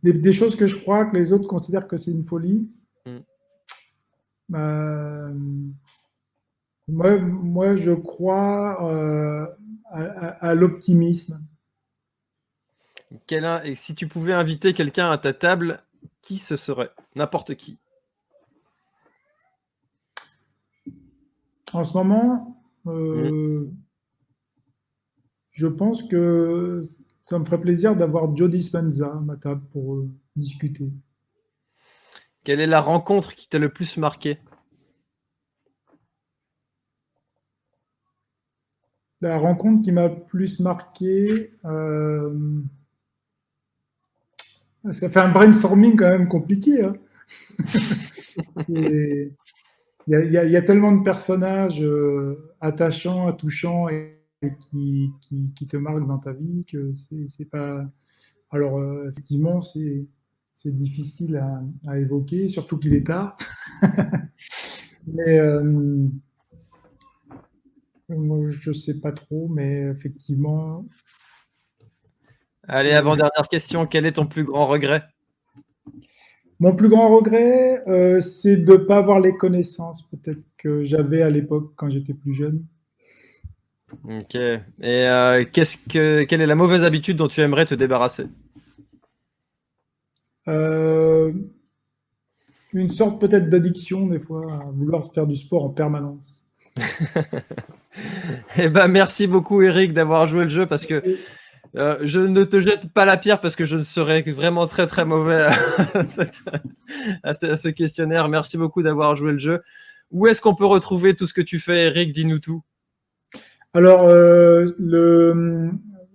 Des choses que je crois que les autres considèrent que c'est une folie. Moi, je crois à l'optimisme. Et si tu pouvais inviter quelqu'un à ta table, qui ce serait? N'importe qui. En ce moment, Je pense que ça me ferait plaisir d'avoir Joe Dispenza à ma table pour discuter. Quelle est la rencontre qui t'a le plus marqué? La rencontre qui m'a plus marqué, ça fait un brainstorming quand même compliqué. Hein. Il y a tellement de personnages attachants, touchants et qui te marquent dans ta vie que c'est pas. Alors, effectivement, c'est difficile à évoquer, surtout qu'il est tard. Mais moi, je sais pas trop, mais effectivement. Allez, avant-dernière question, quel est ton plus grand regret? Mon plus grand regret, c'est de ne pas avoir les connaissances peut-être que j'avais à l'époque quand j'étais plus jeune. Ok. Et quelle est la mauvaise habitude dont tu aimerais te débarrasser? Une sorte peut-être d'addiction des fois à vouloir faire du sport en permanence. Eh ben, merci beaucoup Eric d'avoir joué le jeu parce que je ne te jette pas la pierre parce que je serais vraiment très très mauvais à ce questionnaire. Merci beaucoup d'avoir joué le jeu. Où est-ce qu'on peut retrouver tout ce que tu fais, Eric? Dis-nous tout. Alors,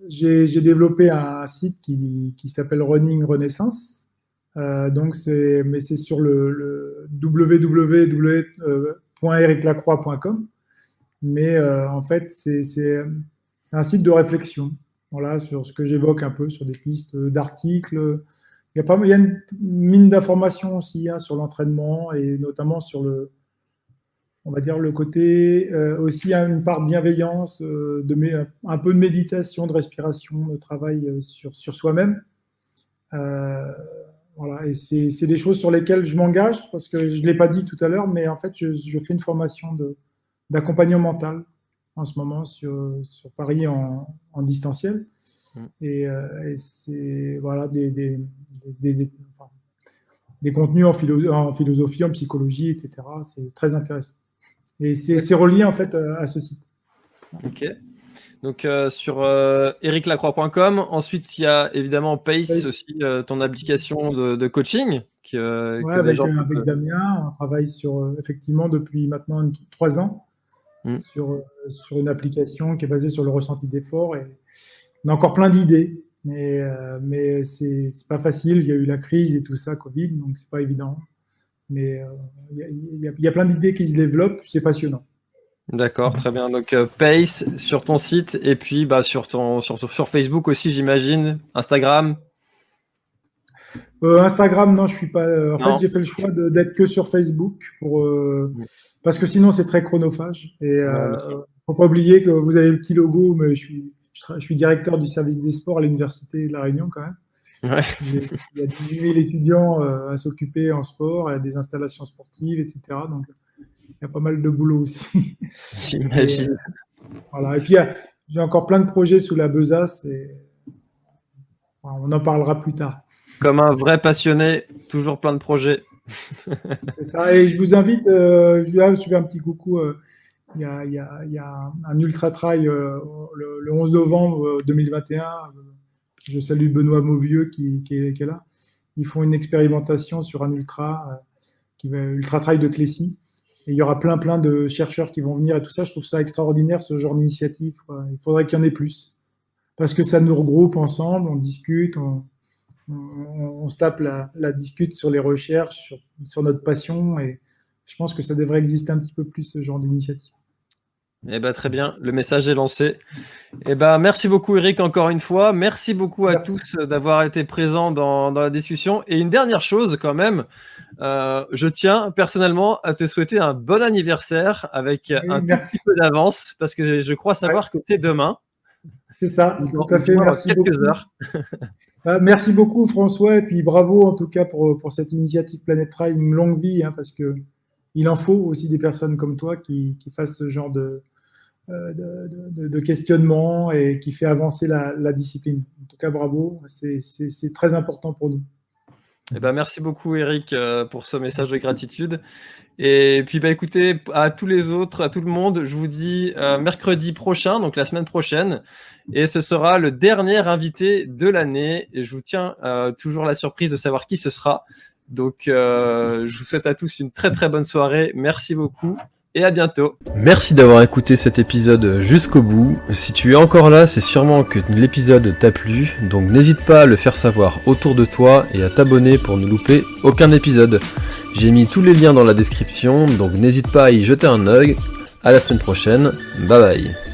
j'ai développé un site qui s'appelle Running Renaissance. Donc, mais c'est sur le www.ericlacroix.com. Mais en fait, c'est un site de réflexion, voilà, sur ce que j'évoque un peu, sur des pistes d'articles. Il y a une mine d'informations aussi hein, sur l'entraînement et notamment sur on va dire le côté aussi hein, une part de bienveillance, un peu de méditation, de respiration, de travail sur soi-même. Voilà, et c'est des choses sur lesquelles je m'engage parce que je ne l'ai pas dit tout à l'heure, mais en fait, je fais une formation d'accompagnement mental en ce moment sur Paris en distanciel. Et c'est voilà, des contenus en philosophie, en psychologie, etc. C'est très intéressant. Et c'est relié en fait à ce site. Ok. Donc sur ericlacroix.com. Ensuite, il y a évidemment Pace aussi, ton application de coaching. Ouais, avec Damien, on travaille effectivement depuis maintenant 3 ans sur une application qui est basée sur le ressenti d'effort. Et on a encore plein d'idées, mais c'est pas facile. Il y a eu la crise et tout ça, Covid, donc c'est pas évident. Mais il y a plein d'idées qui se développent, c'est passionnant. D'accord, très bien. Donc Pace sur ton site et puis bah, sur Facebook aussi, j'imagine. Instagram. Instagram, non, je suis pas. En fait, j'ai fait le choix d'être que sur Facebook parce que sinon c'est très chronophage. Et faut pas oublier que vous avez le petit logo, mais je suis directeur du service des sports à l'université de La Réunion quand même. Ouais. Il y a 18 000 étudiants à s'occuper en sport, à des installations sportives, etc. Donc il y a pas mal de boulot aussi. J'imagine. Voilà. Et puis j'ai encore plein de projets sous la besace et on en parlera plus tard. Comme un vrai passionné, toujours plein de projets. C'est ça. Et je vous invite, je fais un petit coucou. Il y a un ultra trail le 11 novembre 2021. Je salue Benoît Mauvieux qui est là. Ils font une expérimentation sur un ultra trail de Clécy. Et il y aura plein de chercheurs qui vont venir et tout ça. Je trouve ça extraordinaire ce genre d'initiative. Il faudrait qu'il y en ait plus parce que ça nous regroupe ensemble, on discute, on se tape la discute sur les recherches, sur notre passion, et je pense que ça devrait exister un petit peu plus ce genre d'initiative. Eh ben, très bien, le message est lancé. Eh ben, merci beaucoup Eric encore une fois. Merci beaucoup à tous d'avoir été présents dans la discussion. Et une dernière chose quand même, je tiens personnellement à te souhaiter un bon anniversaire avec un tout petit peu d'avance parce que je crois savoir que c'est demain. C'est ça, tout à fait. Merci quelques beaucoup. Heures. Merci beaucoup François et puis bravo en tout cas pour cette initiative Planète Trail, une longue vie hein, parce que il en faut aussi des personnes comme toi qui fassent ce genre de questionnement et qui fait avancer la discipline. En tout cas, bravo, c'est très important pour nous. Eh ben, merci beaucoup Eric pour ce message de gratitude. Et puis écoutez, à tous les autres, à tout le monde, je vous dis mercredi prochain, donc la semaine prochaine, et ce sera le dernier invité de l'année. Et je vous tiens toujours la surprise de savoir qui ce sera. Donc je vous souhaite à tous une très très bonne soirée. Merci beaucoup. Et à bientôt. Merci d'avoir écouté cet épisode jusqu'au bout. Si tu es encore là, c'est sûrement que l'épisode t'a plu, donc n'hésite pas à le faire savoir autour de toi et à t'abonner pour ne louper aucun épisode. J'ai mis tous les liens dans la description, donc n'hésite pas à y jeter un œil. À la semaine prochaine, bye bye.